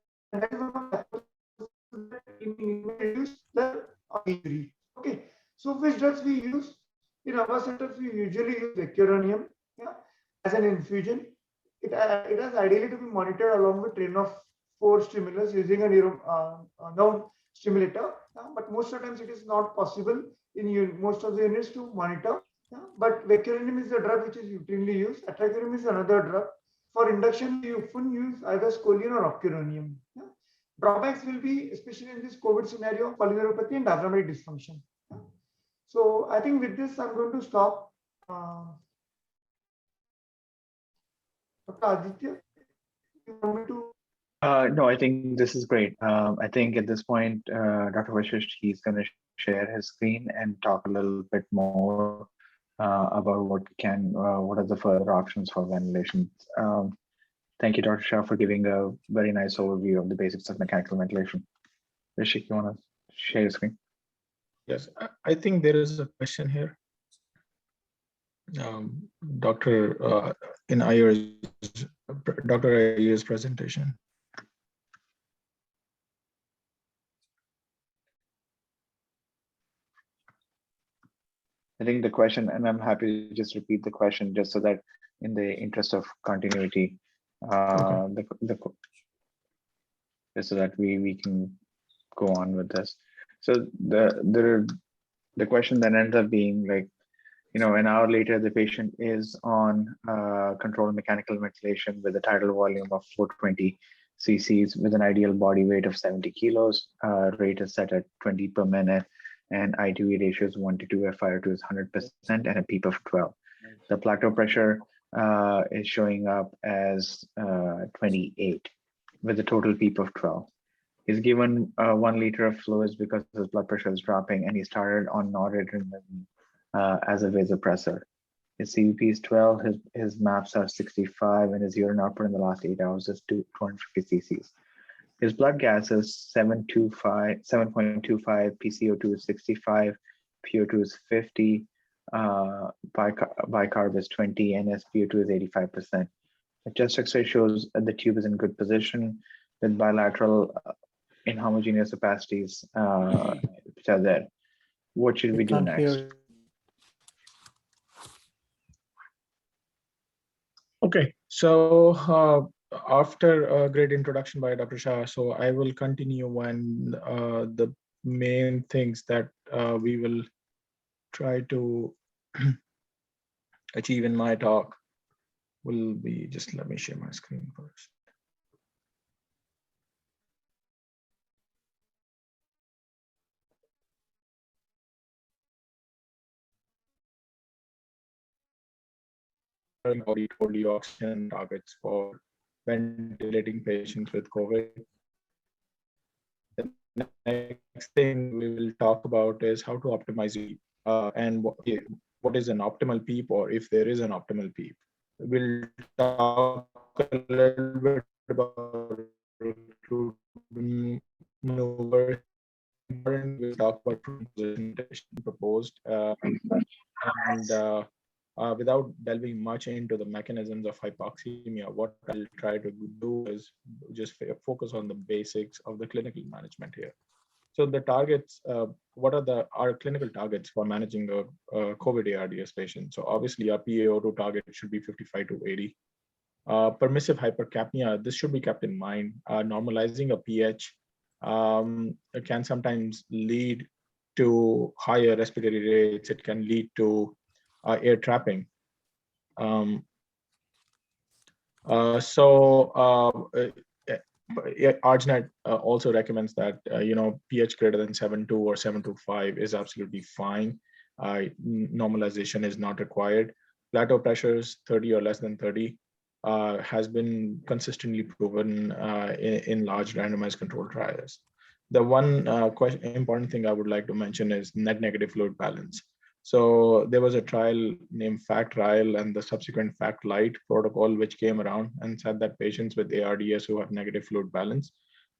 Speaker 5: that is one of the reduce the injury. Okay. So which drugs we use? In our centers, we usually use vecuronium, yeah, as an infusion. It has ideally to be monitored along with train of 4 stimulus using a known stimulator. But most of the times it is not possible in most of the units to monitor. Yeah. But vecuronium is the drug which is routinely used. Atracurium is another drug. For induction, we often use either scoline or ocuronium. Yeah. Drawbacks will be, especially in this COVID scenario, polyneuropathy and diaphragmatic dysfunction. Yeah. So I think with this, I'm going to stop. Dr. Aditya, you want me to?
Speaker 2: No, I think this is great. I think at this point, Dr. Vashish, he's going to share his screen and talk a little bit more about what are the further options for ventilation. Thank you, Dr. Shah, for giving a very nice overview of the basics of mechanical ventilation. Rishik, you want to share your screen?
Speaker 6: Yes, I think there is a question here. Dr. In Dr. Iyer's presentation.
Speaker 2: I think the question, and I'm happy to just repeat the question just so that in the interest of continuity, just so that we can go on with this. So the question then ends up being like, an hour later, the patient is on controlled mechanical ventilation with a tidal volume of 420 cc's with an ideal body weight of 70 kilos. Rate is set at 20 per minute, and ITV ratio is 1 to 2, FiO2 is 100%, and a PEEP of 12. The plateau pressure is showing up as 28 with a total PEEP of 12. He's given 1 liter of fluids because his blood pressure is dropping, and he started on noradrenaline as a vasopressor. His CVP is 12, his MAPs are 65, and his urine output in the last 8 hours is 250 cc's. His blood gas is 7.25, PCO2 is 65, PO2 is 50, bicarb is 20, and SpO2 is 85%. The chest X-ray shows that the tube is in good position with bilateral inhomogeneous opacities which are there. What should we do
Speaker 1: can't
Speaker 2: next?
Speaker 1: hear.
Speaker 6: Okay, so after a great introduction by Dr. Shah, so I will continue when the main things that we will try to achieve in my talk will be, just let me share my screen first. I already told you oxygen targets for ventilating patients with COVID. The next thing we will talk about is how to optimize PEEP and what is an optimal PEEP, or if there is an optimal PEEP. We'll talk a little bit about maneuvers. We'll talk about presentation proposed and without delving much into the mechanisms of hypoxemia, what I'll try to do is just focus on the basics of the clinical management here. So the targets, what are our clinical targets for managing a COVID ARDS patient? So obviously our PaO2 target should be 55 to 80. Permissive hypercapnia, this should be kept in mind. Normalizing a pH can sometimes lead to higher respiratory rates. It can lead to air trapping. ARGNet also recommends that pH greater than 7.2 or 7.25 is absolutely fine. Normalization is not required. Plateau pressures 30 or less than 30 has been consistently proven in large randomized controlled trials. The one important thing I would like to mention is net negative fluid balance. So there was a trial named FACT trial and the subsequent FACT Lite protocol, which came around and said that patients with ARDS who have negative fluid balance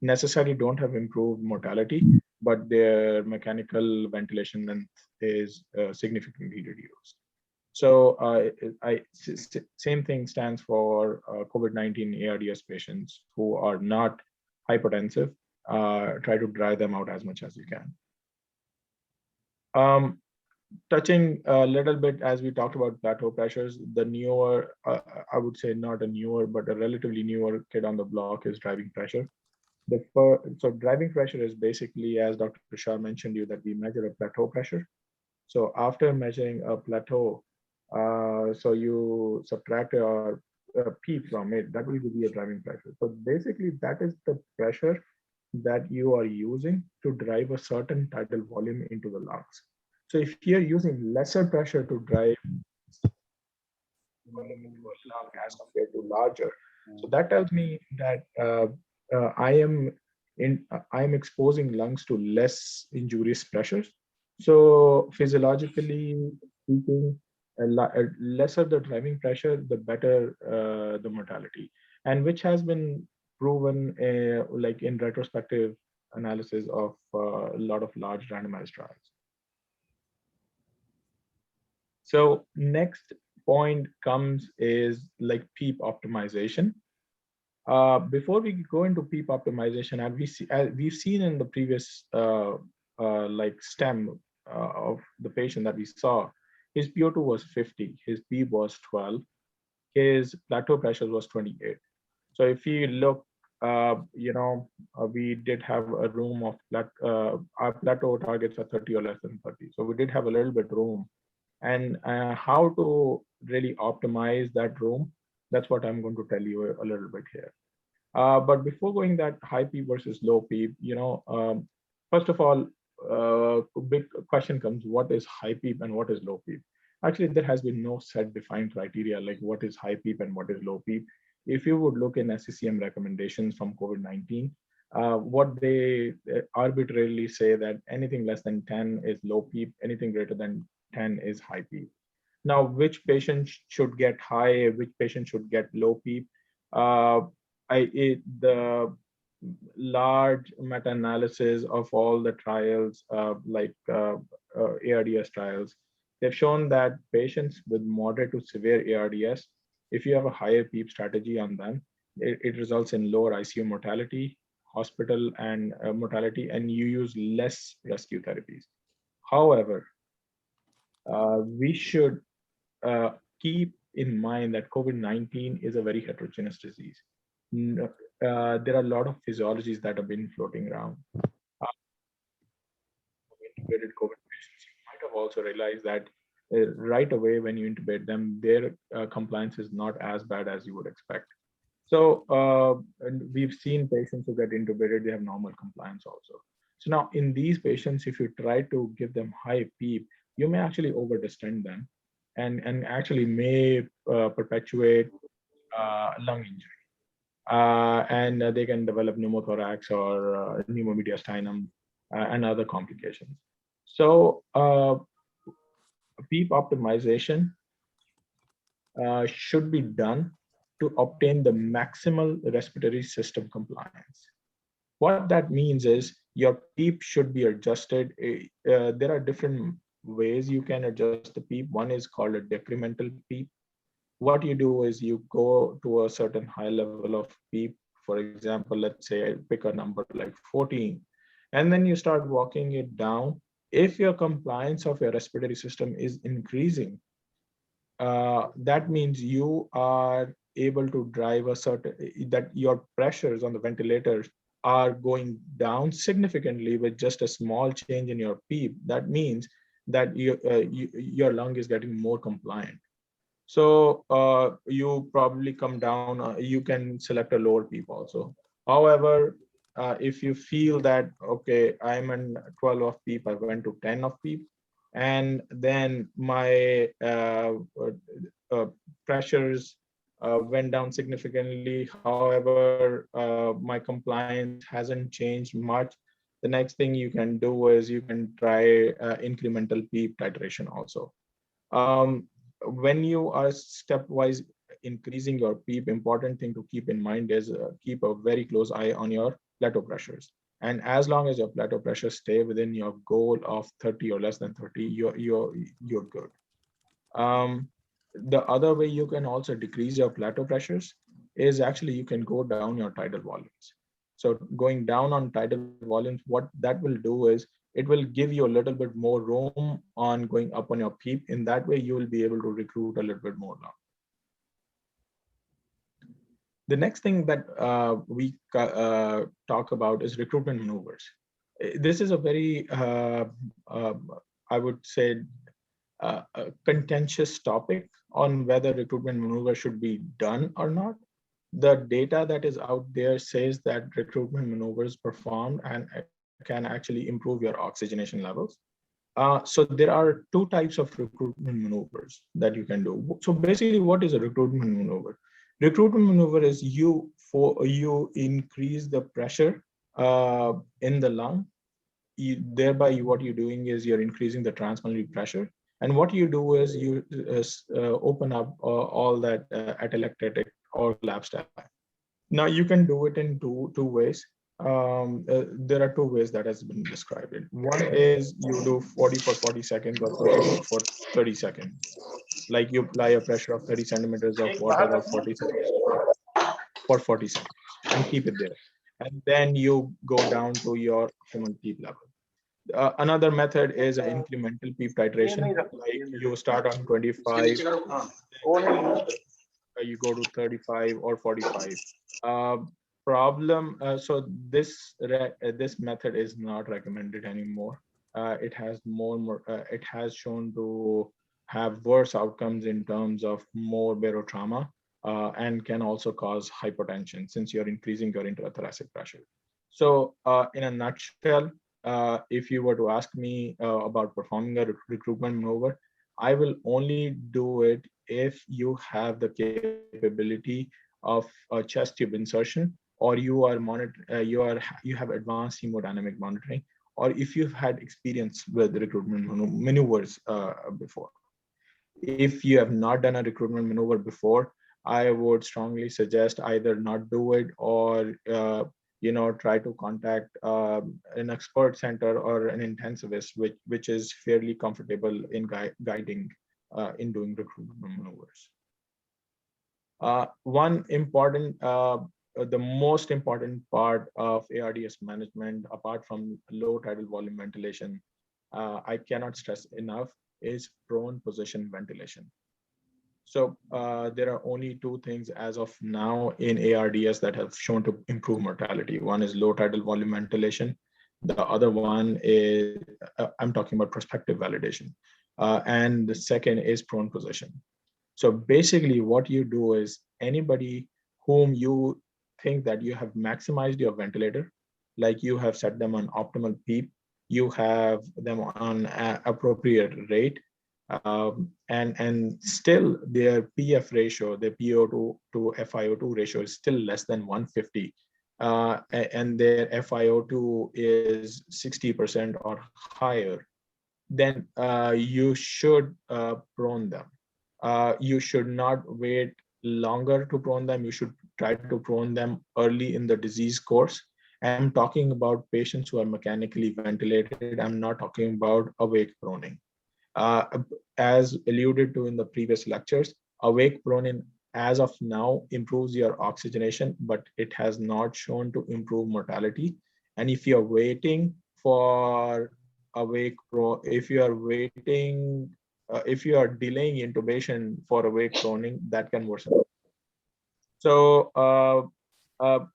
Speaker 6: necessarily don't have improved mortality, but their mechanical ventilation length is significantly reduced. So same thing stands for COVID-19 ARDS patients who are not hypertensive. Try to dry them out as much as you can. touching a little bit as we talked about plateau pressures, the newer, I would say not a newer, but a relatively newer kid on the block is driving pressure. So driving pressure is basically, as Dr. Shah mentioned you, that we measure a plateau pressure. So after measuring a plateau, so you subtract your peak from it, that will give you a driving pressure. So basically that is the pressure that you are using to drive a certain tidal volume into the lungs. So if you're using lesser pressure to drive volume into a lung as compared to larger, so that tells me that I am exposing lungs to less injurious pressures. So physiologically speaking, lesser the driving pressure, the better the mortality, and which has been proven like in retrospective analysis of a lot of large randomized trials. So next point comes is like PEEP optimization. Before we go into PEEP optimization, we've seen in the previous like STEM of the patient that we saw, his PO2 was 50, his PEEP was 12, his plateau pressure was 28. So if you look, we did have a room of our plateau targets are 30 or less than 30. So we did have a little bit room, and how to really optimize that room. That's what I'm going to tell you a little bit here. But before going that high PEEP versus low PEEP, first of all, big question comes: what is high PEEP and what is low PEEP? Actually, there has been no set defined criteria like what is high PEEP and what is low PEEP. If you would look in SCCM recommendations from COVID-19, what they arbitrarily say that anything less than 10 is low PEEP, anything greater than 10 is high PEEP. Now, which patient should get high, which patient should get low PEEP? The large meta-analysis of all the trials, ARDS trials, they've shown that patients with moderate to severe ARDS, if you have a higher PEEP strategy on them, it results in lower ICU mortality, hospital and mortality, and you use less rescue therapies. However, we should keep in mind that COVID-19 is a very heterogeneous disease. There are a lot of physiologies that have been floating around. Integrated COVID patients, you might have also realized that right away when you intubate them, their compliance is not as bad as you would expect. So we've seen patients who get intubated, they have normal compliance also. So now in these patients, if you try to give them high PEEP, you may actually overdistend them and actually may perpetuate lung injury. And they can develop pneumothorax or pneumomediastinum and other complications. So PEEP optimization should be done to obtain the maximal respiratory system compliance. What that means is your PEEP should be adjusted. There are different ways you can adjust the PEEP. One is called a decremental PEEP. What you do is you go to a certain high level of PEEP. For example, let's say I pick a number like 14, and then you start walking it down. If your compliance of your respiratory system is increasing, that means you are able to drive a certain, that your pressures on the ventilators are going down significantly with just a small change in your PEEP. That means that your lung is getting more compliant. So you probably come down, you can select a lower PEEP also. However, if you feel that, okay, I'm in 12 of PEEP, I went to 10 of PEEP, and then my pressures went down significantly. However, my compliance hasn't changed much. The next thing you can do is you can try incremental PEEP titration also. When you are stepwise increasing your PEEP, important thing to keep in mind is keep a very close eye on your plateau pressures. And as long as your plateau pressures stay within your goal of 30 or less than 30, you're good. The other way you can also decrease your plateau pressures is actually you can go down your tidal volumes. So going down on tidal volumes, what that will do is it will give you a little bit more room on going up on your PEEP. In that way, you will be able to recruit a little bit more lung. The next thing that we talk about is recruitment maneuvers. This is a very, I would say, a contentious topic on whether recruitment maneuver should be done or not. The data that is out there says that recruitment maneuvers performed and can actually improve your oxygenation levels. So there are two types of recruitment maneuvers that you can do. So basically, what is a recruitment maneuver? Recruitment maneuver is you increase the pressure in the lung. Thereby, what you're doing is you're increasing the transpulmonary pressure. And what you do is you open up all that atelectatic or collapsed. Now you can do it in two ways. There are two ways that has been described. One is you do 40 for 40 seconds or 30 for 30 seconds. Like you apply a pressure of 30 centimeters of water or 40 seconds for 40 seconds and keep it there. And then you go down to your optimal PEEP level. Another method is an incremental PEEP titration. Like you start on 25, you go to 35 or 45. So this method is not recommended anymore. It has it has shown to have worse outcomes in terms of more barotrauma and can also cause hypotension since you're increasing your intrathoracic pressure. So in a nutshell, if you were to ask me about performing a recruitment maneuver, I will only do it if you have the capability of a chest tube insertion, or you are you have advanced hemodynamic monitoring, or if you've had experience with recruitment maneuvers before. If you have not done a recruitment maneuver before, I would strongly suggest either not do it or try to contact an expert center or an intensivist, which is fairly comfortable in guiding in doing recruitment maneuvers. The most important part of ARDS management, apart from low tidal volume ventilation, I cannot stress enough, is prone position ventilation. So there are only two things as of now in ARDS that have shown to improve mortality. One is low tidal volume ventilation. The other one is, I'm talking about prospective validation. And the second is prone position. So basically what you do is anybody whom you think that you have maximized your ventilator, like you have set them on optimal PEEP, you have them on appropriate rate, and still their PF ratio, their PO2 to FiO2 ratio is still less than 150, and their FiO2 is 60% or higher, then you should prone them. You should not wait longer to prone them. You should try to prone them early in the disease course. And I'm talking about patients who are mechanically ventilated. I'm not talking about awake proning. As alluded to in the previous lectures, awake proning as of now improves your oxygenation, but it has not shown to improve mortality. And if you're waiting for if you are delaying intubation for awake proning, that can worsen. So there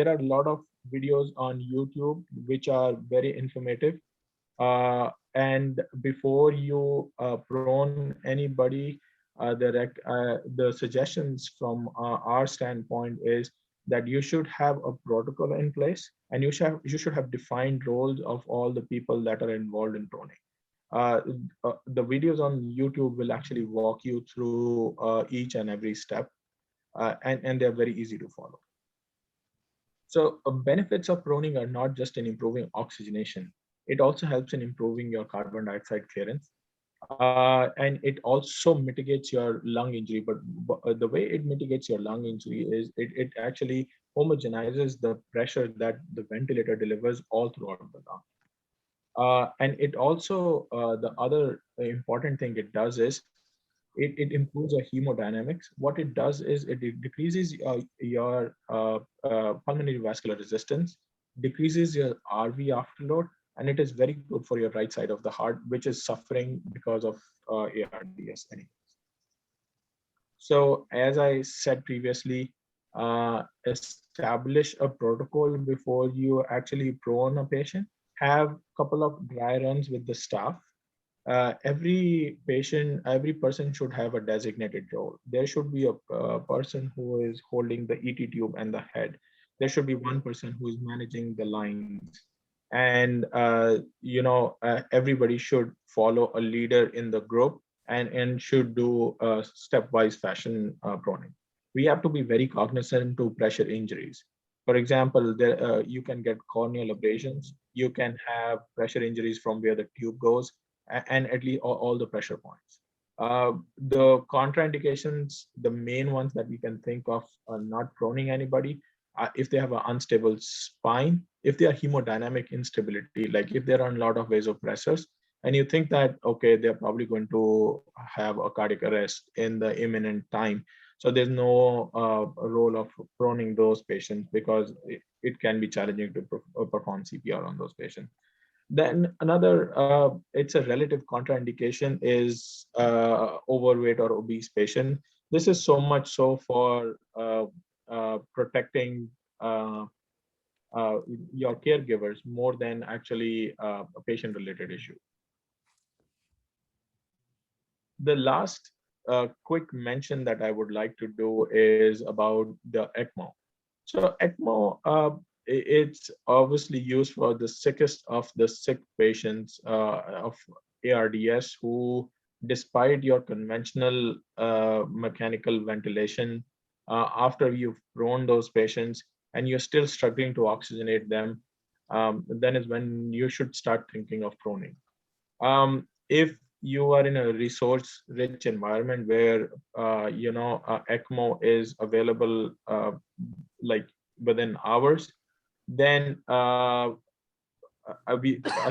Speaker 6: are a lot of videos on YouTube which are very informative. And before you prone anybody, the suggestions from our standpoint is that you should have a protocol in place, and you should have defined roles of all the people that are involved in proning. The videos on YouTube will actually walk you through each and every step, and they're very easy to follow. So benefits of proning are not just in improving oxygenation, it also helps in improving your carbon dioxide clearance. And it also mitigates your lung injury, but the way it mitigates your lung injury is it actually homogenizes the pressure that the ventilator delivers all throughout the lung. And it also, the other important thing it does is, it improves your hemodynamics. What it does is it decreases your pulmonary vascular resistance, decreases your RV afterload, and it is very good for your right side of the heart, which is suffering because of ARDS anyways. So as I said previously, establish a protocol before you actually prone a patient. Have a couple of dry runs with the staff. Every patient, every person should have a designated role. There should be a person who is holding the ET tube and the head. There should be one person who is managing the lines. And everybody should follow a leader in the group and should do a stepwise fashion proning. We have to be very cognizant to pressure injuries. For example, you can get corneal abrasions. You can have pressure injuries from where the tube goes, and at least all the pressure points. The contraindications, the main ones that we can think of are not proning anybody. If they have an unstable spine, if they are hemodynamic instability, like if there are a lot of vasopressors, and you think that, okay, they're probably going to have a cardiac arrest in the imminent time. So there's no role of proning those patients because it can be challenging to perform CPR on those patients. Then another, it's a relative contraindication is overweight or obese patient. This is so much so for protecting your caregivers more than actually a patient-related issue. The last quick mention that I would like to do is about the ECMO. So ECMO, it's obviously used for the sickest of the sick patients of ARDS who, despite your conventional mechanical ventilation, after you've prone those patients and you're still struggling to oxygenate them, then is when you should start thinking of proning. If you are in a resource-rich environment where ECMO is available like within hours, then a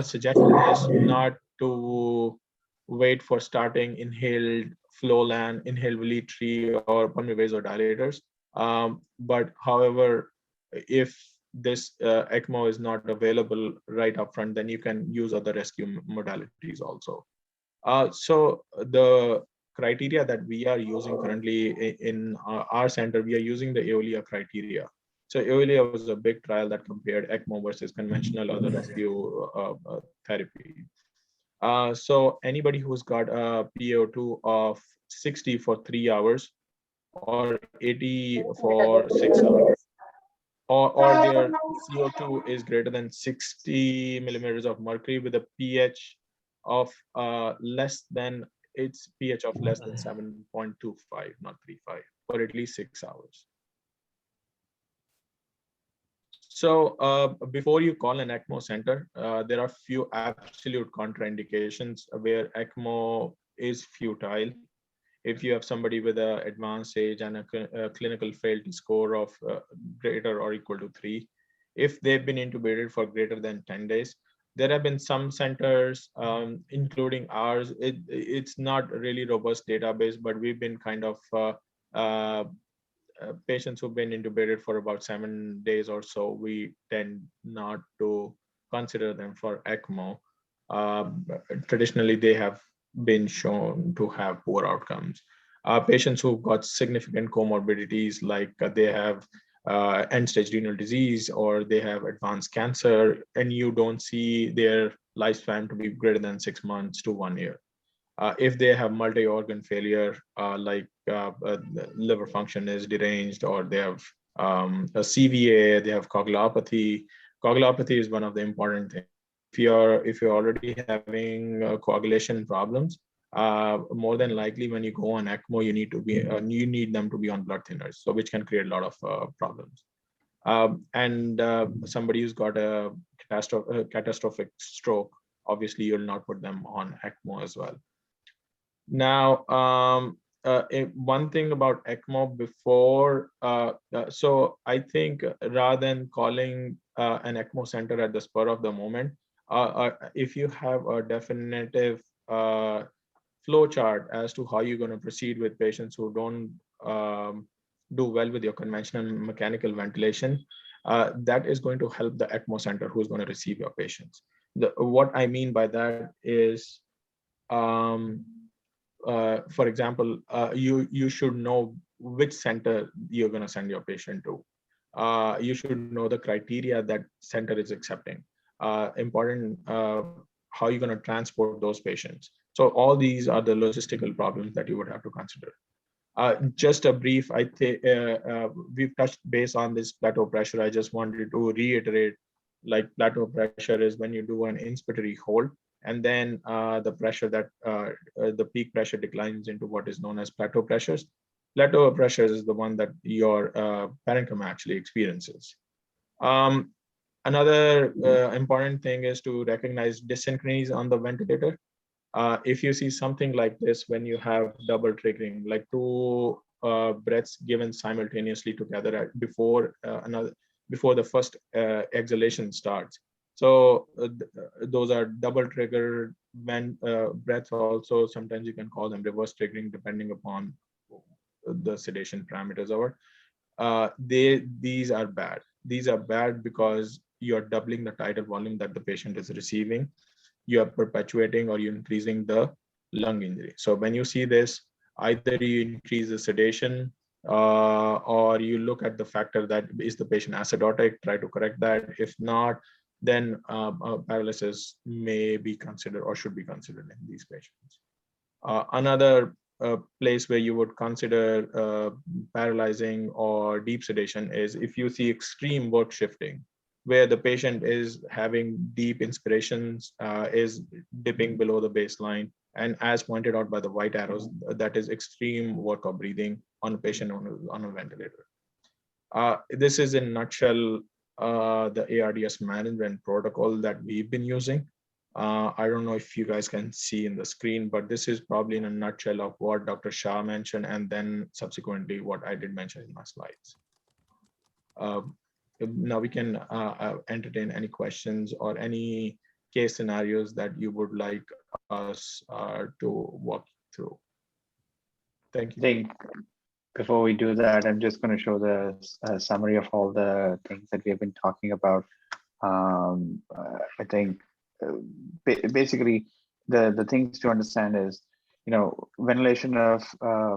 Speaker 6: suggestion is not to wait for starting inhaled Flolan, inhaled Velitree, or pulmonary vasodilators. But however, if this ECMO is not available right up front, then you can use other rescue modalities also. So the criteria that we are using currently in our center, we are using the Eolia criteria. So Eolia was a big trial that compared ECMO versus conventional other rescue therapy. So anybody who's got a PaO2 of 60 for 3 hours or 80 for 6 hours, or their CO2 is greater than 60 millimeters of mercury with a pH of less than, its pH of less than 7.25, not 3.5, for at least 6 hours. So before you call an ECMO center, there are few absolute contraindications where ECMO is futile. If you have somebody with an advanced age and a clinical frailty score of greater or equal to 3, if they've been intubated for greater than 10 days, there have been some centers, including ours. It's not really robust database, but we've been kind of patients who've been intubated for about 7 days or so, we tend not to consider them for ECMO. Traditionally, they have been shown to have poor outcomes. Patients who've got significant comorbidities, like they have end-stage renal disease or they have advanced cancer, and you don't see their lifespan to be greater than 6 months to 1 year. If they have multi-organ failure, like liver function is deranged, or they have a CVA, they have coagulopathy. Coagulopathy is one of the important things. If you're already having coagulation problems, more than likely when you go on ECMO, you need them to be on blood thinners, so which can create a lot of problems. And somebody who's got a catastrophic stroke, obviously you'll not put them on ECMO as well. Now, one thing about ECMO before, so I think rather than calling an ECMO center at the spur of the moment, if you have a definitive flow chart as to how you're going to proceed with patients who don't do well with your conventional mechanical ventilation, that is going to help the ECMO center who's going to receive your patients. What I mean by that is, for example, you should know which center you're going to send your patient to. You should know the criteria that center is accepting. Important, how you're going to transport those patients. So all these are the logistical problems that you would have to consider. Just a brief, I think we've touched base on this plateau pressure. I just wanted to reiterate, like plateau pressure is when you do an inspiratory hold, and then the pressure that the peak pressure declines into what is known as plateau pressures. Plateau pressures is the one that your parenchyma actually experiences. Another important thing is to recognize dysynchronies on the ventilator. If you see something like this, when you have double triggering, like two breaths given simultaneously together before the first exhalation starts. So those are double trigger breaths. Also, sometimes you can call them reverse triggering depending upon the sedation parameters. These are bad. These are bad because you're doubling the tidal volume that the patient is receiving. You are perpetuating or you're increasing the lung injury. So when you see this, either you increase the sedation or you look at the factor that is the patient acidotic, try to correct that. If not, then paralysis may be considered or should be considered in these patients. Another place where you would consider paralyzing or deep sedation is if you see extreme work shifting, where the patient is having deep inspirations, is dipping below the baseline. And as pointed out by the white arrows, that is extreme work of breathing on a patient on a ventilator. This is in a nutshell the ARDS management protocol that we've been using. I don't know if you guys can see in the screen, but this is probably in a nutshell of what Dr. Shah mentioned, and then subsequently what I did mention in my slides. Now we can entertain any questions or any case scenarios that you would like us to walk through. Thank you.
Speaker 2: I think before we do that, I'm just going to show the summary of all the things that we have been talking about. I think basically the things to understand is, ventilation of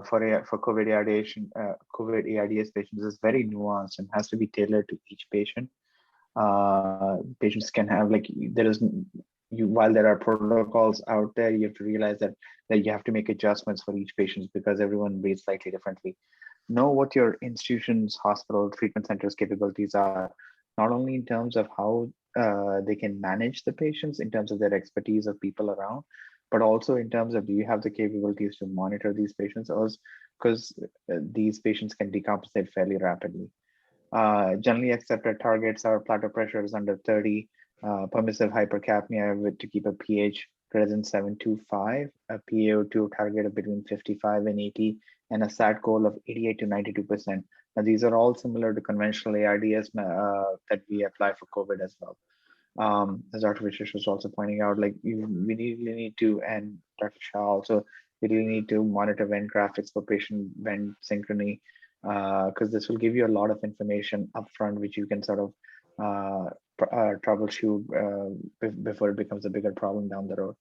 Speaker 2: for COVID ARDS patients is very nuanced and has to be tailored to each patient. Patients can have while there are protocols out there, you have to realize that you have to make adjustments for each patient because everyone breathes slightly differently. Know what your institution's hospital treatment centers capabilities are, not only in terms of how they can manage the patients in terms of their expertise of people around, but also in terms of, do you have the capabilities to monitor these patients, because these patients can decompensate fairly rapidly. Generally accepted targets are plateau pressures under 30, permissive hypercapnia to keep a pH greater than 725, a PaO2 target of between 55 and 80, and a SAT goal of 88 to 92%. Now, these are all similar to conventional ARDS that we apply for COVID as well. As Dr. Vishesh was also pointing out, we really need to, and Dr. Shah also, we really need to monitor vent graphics for patient vent synchrony, because this will give you a lot of information upfront, which you can sort of troubleshoot before it becomes a bigger problem down the road.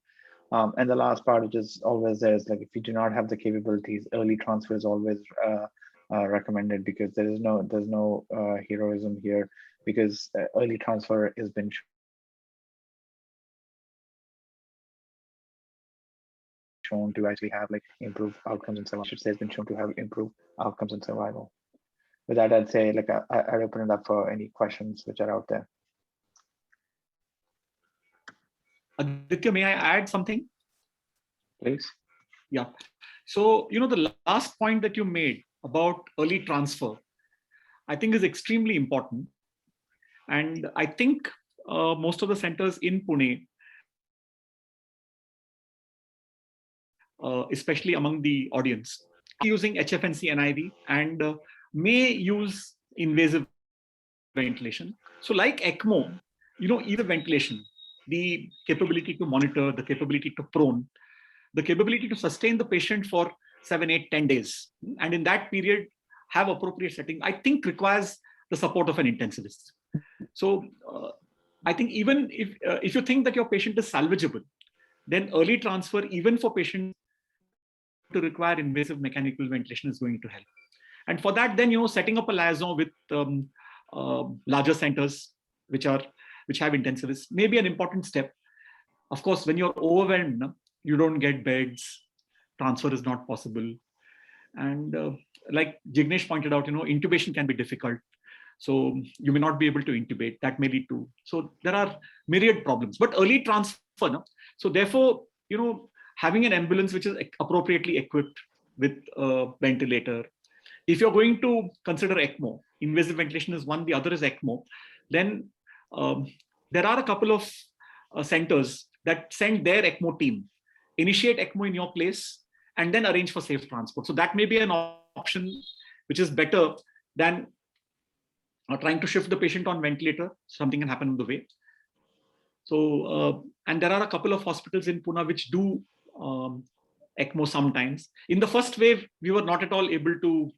Speaker 2: And the last part, which is always there, is if you do not have the capabilities, early transfer is always recommended, because there's no heroism here, because early transfer has been shown to actually have improved outcomes and survival. I should say, has been shown to have improved outcomes and survival. With that, I'd say I'd open it up for any questions which are out there.
Speaker 4: Aditya, may I add something?
Speaker 2: Please.
Speaker 4: Yeah. So, the last point that you made about early transfer, I think is extremely important. And I think most of the centers in Pune, especially among the audience, using HFNC NIV and may use invasive ventilation. So like ECMO, either ventilation, the capability to monitor, the capability to prone, the capability to sustain the patient for 7, 8, 10 days. And in that period, have appropriate setting, I think requires the support of an intensivist. So I think even if you think that your patient is salvageable, then early transfer, even for patients to require invasive mechanical ventilation, is going to help. And for that, then, setting up a liaison with larger centers which have intensivists may be an important step. Of course, when you're overwhelmed, you don't get beds, transfer is not possible. And like Jignesh pointed out, intubation can be difficult. So you may not be able to intubate. That may lead to. So there are myriad problems. But early transfer, so therefore, having an ambulance which is appropriately equipped with a ventilator. If you're going to consider ECMO, invasive ventilation is one, the other is ECMO, then there are a couple of centers that send their ECMO team, initiate ECMO in your place, and then arrange for safe transport. So that may be an option which is better than trying to shift the patient on ventilator. Something can happen on the way. So, and there are a couple of hospitals in Pune which do ECMO sometimes. In the first wave, we were not at all able to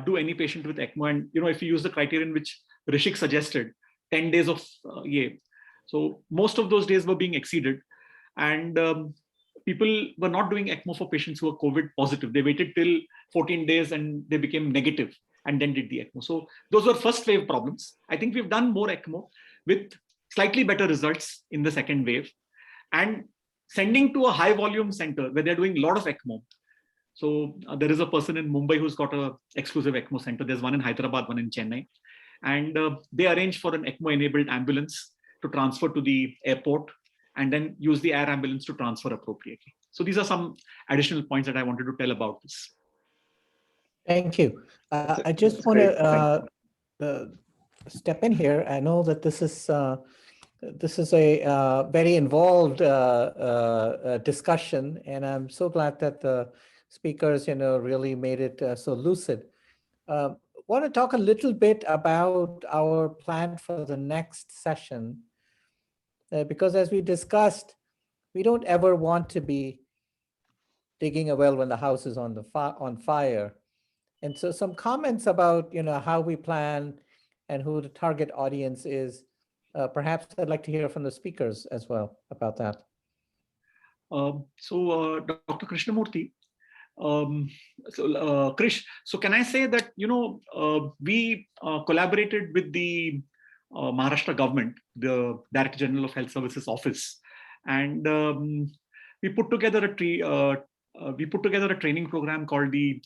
Speaker 4: do any patient with ECMO. And, if you use the criterion which Rishik suggested, 10 days of so most of those days were being exceeded. And people were not doing ECMO for patients who were COVID positive. They waited till 14 days and they became negative and then did the ECMO. So those were first wave problems. I think we've done more ECMO with slightly better results in the second wave, and sending to a high volume center where they're doing a lot of ECMO. So there is a person in Mumbai who's got an exclusive ECMO center. There's one in Hyderabad, one in Chennai. And they arrange for an ECMO enabled ambulance to transfer to the airport and then use the air ambulance to transfer appropriately. So these are some additional points that I wanted to tell about this.
Speaker 1: Thank you. I just want to step in here. I know that this is a very involved discussion, and I'm so glad that the speakers, really made it so lucid. Want to talk a little bit about our plan for the next session, because as we discussed, we don't ever want to be digging a well when the house is on fire. And so some comments about, how we plan and who the target audience is. Perhaps I'd like to hear from the speakers as well about that.
Speaker 4: Dr. Krishnamurthy, Krish, so can I say that, we collaborated with the Maharashtra government, the Director General of Health Services Office, and we put together a training program called the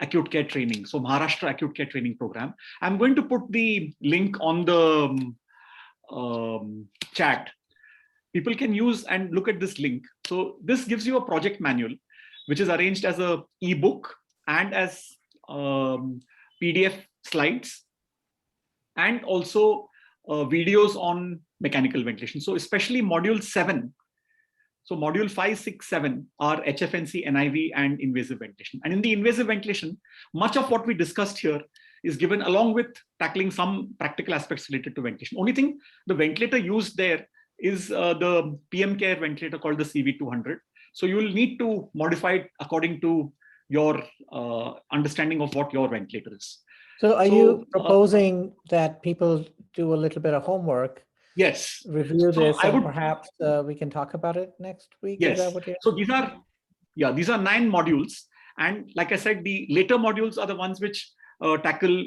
Speaker 4: Acute Care Training. So Maharashtra Acute Care Training Program. I'm going to put the link on the chat. People can use and look at this link. So this gives you a project manual, which is arranged as a ebook and as PDF slides, and also videos on mechanical ventilation. So especially module 7. So module 5, 6, 7 are HFNC, NIV, and invasive ventilation. And in the invasive ventilation, much of what we discussed here is given along with tackling some practical aspects related to ventilation. Only thing, the ventilator used there is the PM Care ventilator called the CV200. So you will need to modify it according to your understanding of what your ventilator is.
Speaker 1: So are you proposing that people do a little bit of homework?
Speaker 4: Yes.
Speaker 1: Review this, and perhaps we can talk about it next week?
Speaker 4: Yes.
Speaker 1: Is that what you're...
Speaker 4: So these are 9 modules. And like I said, the later modules are the ones which tackle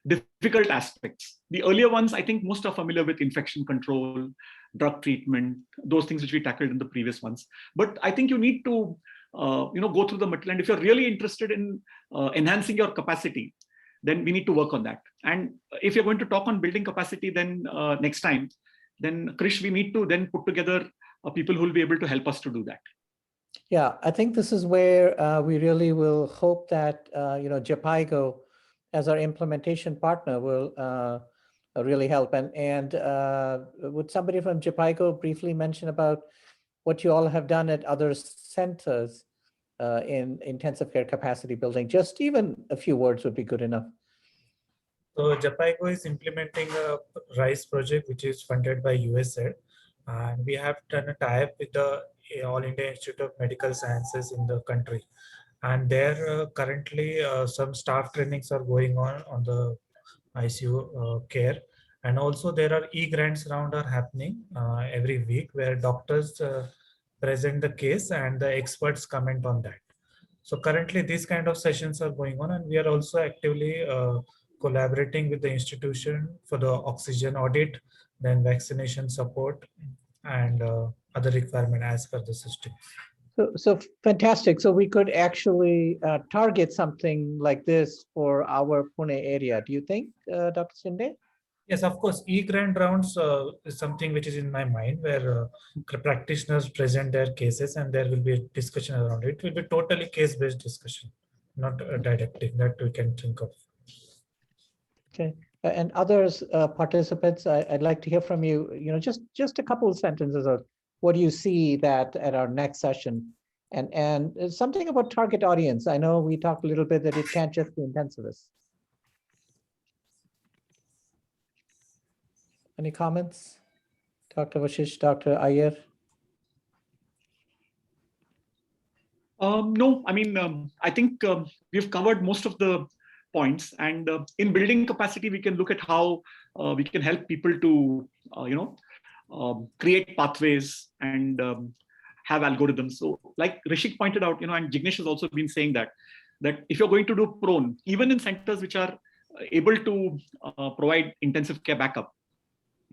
Speaker 4: difficult aspects. The earlier ones, I think most are familiar with infection control, drug treatment, those things which we tackled in the previous ones. But I think you need to go through the material. And if you're really interested in enhancing your capacity, then we need to work on that. And if you're going to talk on building capacity, then next time, then Krish, we need to then put together people who will be able to help us to do that.
Speaker 1: Yeah, I think this is where we really will hope that JPIGO, as our implementation partner, will really help. And would somebody from JPIGO briefly mention about what you all have done at other centers in intensive care capacity building? Just even a few words would be good enough.
Speaker 3: So JPIGO is implementing a RISE project, which is funded by USAID. And we have done a tie-up with the All India Institute of Medical Sciences in the country. And there currently some staff trainings are going on the ICU care. And also there are e-grants round are happening every week where doctors present the case and the experts comment on that. So currently these kind of sessions are going on, and we are also actively collaborating with the institution for the oxygen audit, then vaccination support, and other requirement as per the system.
Speaker 1: So fantastic. So we could actually target something like this for our Pune area. Do you think, Dr. Shinde?
Speaker 3: Yes, of course. E-grant rounds is something which is in my mind, where practitioners present their cases and there will be a discussion around it. It will be totally case-based discussion, not didactic, that we can think of.
Speaker 1: Okay. And others, participants, I'd like to hear from you. You know, just a couple of sentences of what do you see that at our next session, and something about target audience. I know we talked a little bit that it can't just be intensivists. Any comments, Dr. Vashish, Dr. Iyer?
Speaker 4: No, I mean, I think we've covered most of the points, and in building capacity, we can look at how we can help people to, create pathways and have algorithms. So like Rishik pointed out, and Jignesh has also been saying that if you're going to do prone, even in centers which are able to provide intensive care backup,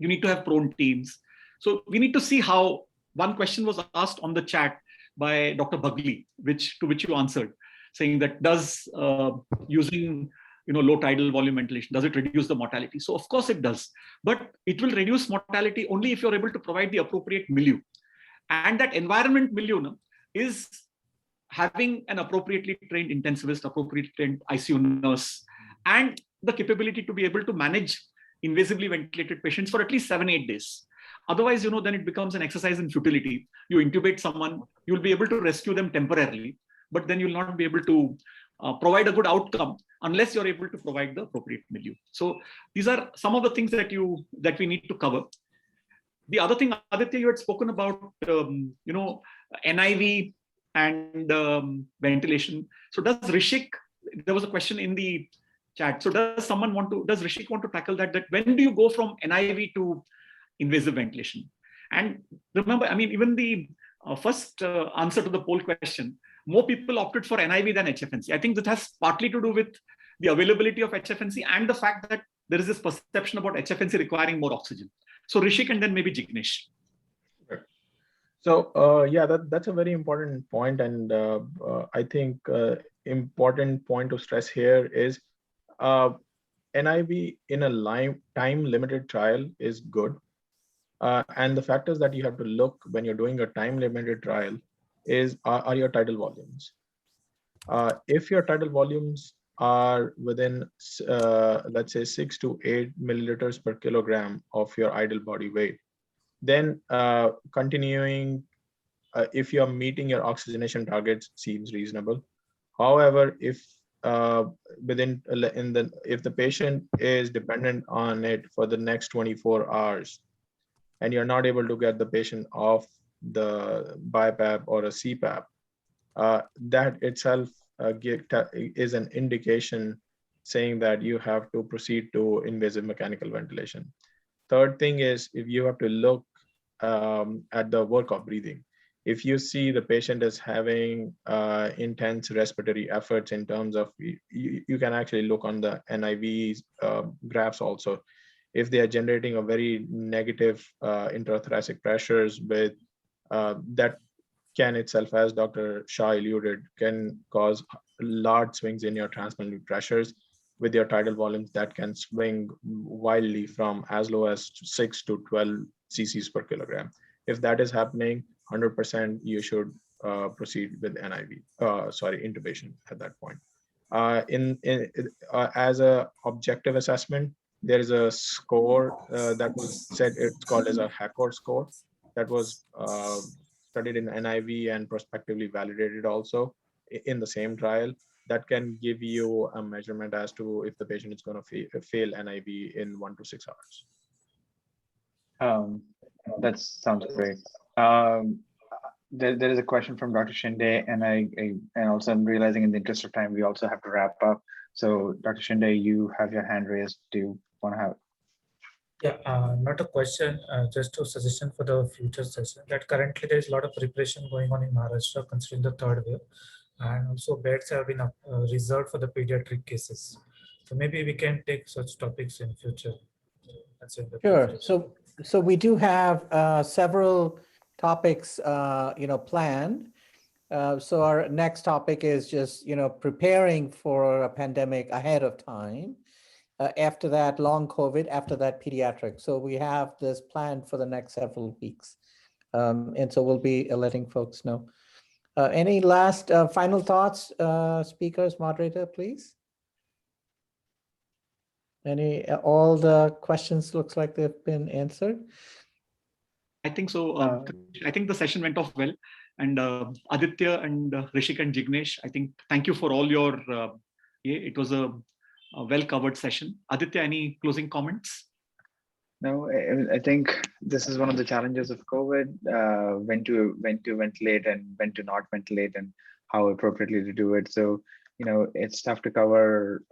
Speaker 4: you need to have prone teams. So we need to see how. One question was asked on the chat by Dr. Bagli, to which you answered, saying that does using low tidal volume ventilation, does it reduce the mortality? So of course it does, but it will reduce mortality only if you're able to provide the appropriate milieu. And that environment milieu is having an appropriately trained intensivist, appropriately trained ICU nurse, and the capability to be able to manage invasively ventilated patients for at least 7-8 days. Otherwise, then it becomes an exercise in futility. You intubate someone, you'll be able to rescue them temporarily, but then you'll not be able to provide a good outcome unless you're able to provide the appropriate milieu. So these are some of the things that we need to cover. The other thing, Aditya, you had spoken about, NIV and ventilation. So does Rishik, there was a question in the chat. So does Rishik want to tackle that when do you go from NIV to invasive ventilation? And remember, I mean, even the first answer to the poll question, more people opted for NIV than HFNC. I think that has partly to do with the availability of HFNC and the fact that there is this perception about HFNC requiring more oxygen. So Rishik and then maybe Jignesh.
Speaker 6: So yeah, that's a very important point, and I think important point to stress here is NIV in a time-limited trial is good. And the factors that you have to look when you're doing a time-limited trial are your tidal volumes. If your tidal volumes are within, let's say, 6 to 8 milliliters per kilogram of your ideal body weight, then continuing, if you're meeting your oxygenation targets, seems reasonable. However, if if the patient is dependent on it for the next 24 hours, and you're not able to get the patient off the BiPAP or a CPAP, that itself is an indication saying that you have to proceed to invasive mechanical ventilation. Third thing is, if you have to look at the work of breathing, if you see the patient is having intense respiratory efforts in terms of, you can actually look on the NIV graphs also. If they are generating a very negative intrathoracic pressures with that can itself, as Dr. Shah alluded, can cause large swings in your transmitted pressures with your tidal volumes that can swing wildly from as low as 6 to 12 cc's per kilogram. If that is happening, 100% you should proceed with intubation at that point. As a objective assessment, there is a score that was said, it's called as a HACOR score, that was studied in NIV and prospectively validated also in the same trial, that can give you a measurement as to if the patient is going to fail NIV in 1 to 6 hours.
Speaker 2: That sounds great. There is a question from Dr. Shinde, and and also I'm realizing in the interest of time, we also have to wrap up. So Dr. Shinde, you have your hand raised. Do you want to have?
Speaker 3: Yeah, not a question, just a suggestion for the future session that currently there is a lot of repression going on in Maharashtra considering the third wave, and also beds have been reserved for the pediatric cases. So maybe we can take such topics in future. That's in the
Speaker 1: Sure.
Speaker 3: presentation.
Speaker 1: So we do have several topics, planned. So our next topic is just, preparing for a pandemic ahead of time. After that, long COVID, after that, pediatric. So we have this planned for the next several weeks. And so we'll be letting folks know. Any last final thoughts, speakers, moderator, please? All the questions looks like they've been answered.
Speaker 4: I think so. I think the session went off well. And Aditya and Rishik and Jignesh, I think thank you for all your, it was a well-covered session. Aditya, any closing comments?
Speaker 2: No, I think this is one of the challenges of COVID, when to ventilate and when to not ventilate and how appropriately to do it. So, it's tough to cover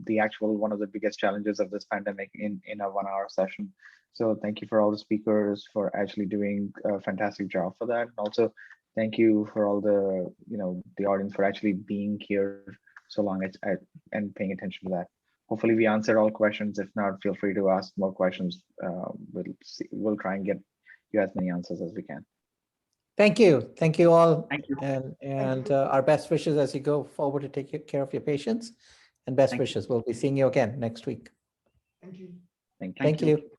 Speaker 2: the actual one of the biggest challenges of this pandemic in a 1 hour session. So thank you for all the speakers for actually doing a fantastic job for that. And also thank you for all the, the audience for actually being here so long and paying attention to that. Hopefully we answered all questions. If not, feel free to ask more questions. We'll try and get you as many answers as we can.
Speaker 1: Thank you. Thank you all.
Speaker 4: Thank you.
Speaker 1: And our best wishes as you go forward to take care of your patients, and best
Speaker 4: Thank you.
Speaker 1: wishes. We'll be seeing you again next week.
Speaker 5: Thank you.
Speaker 2: Thank you.
Speaker 1: Thank you.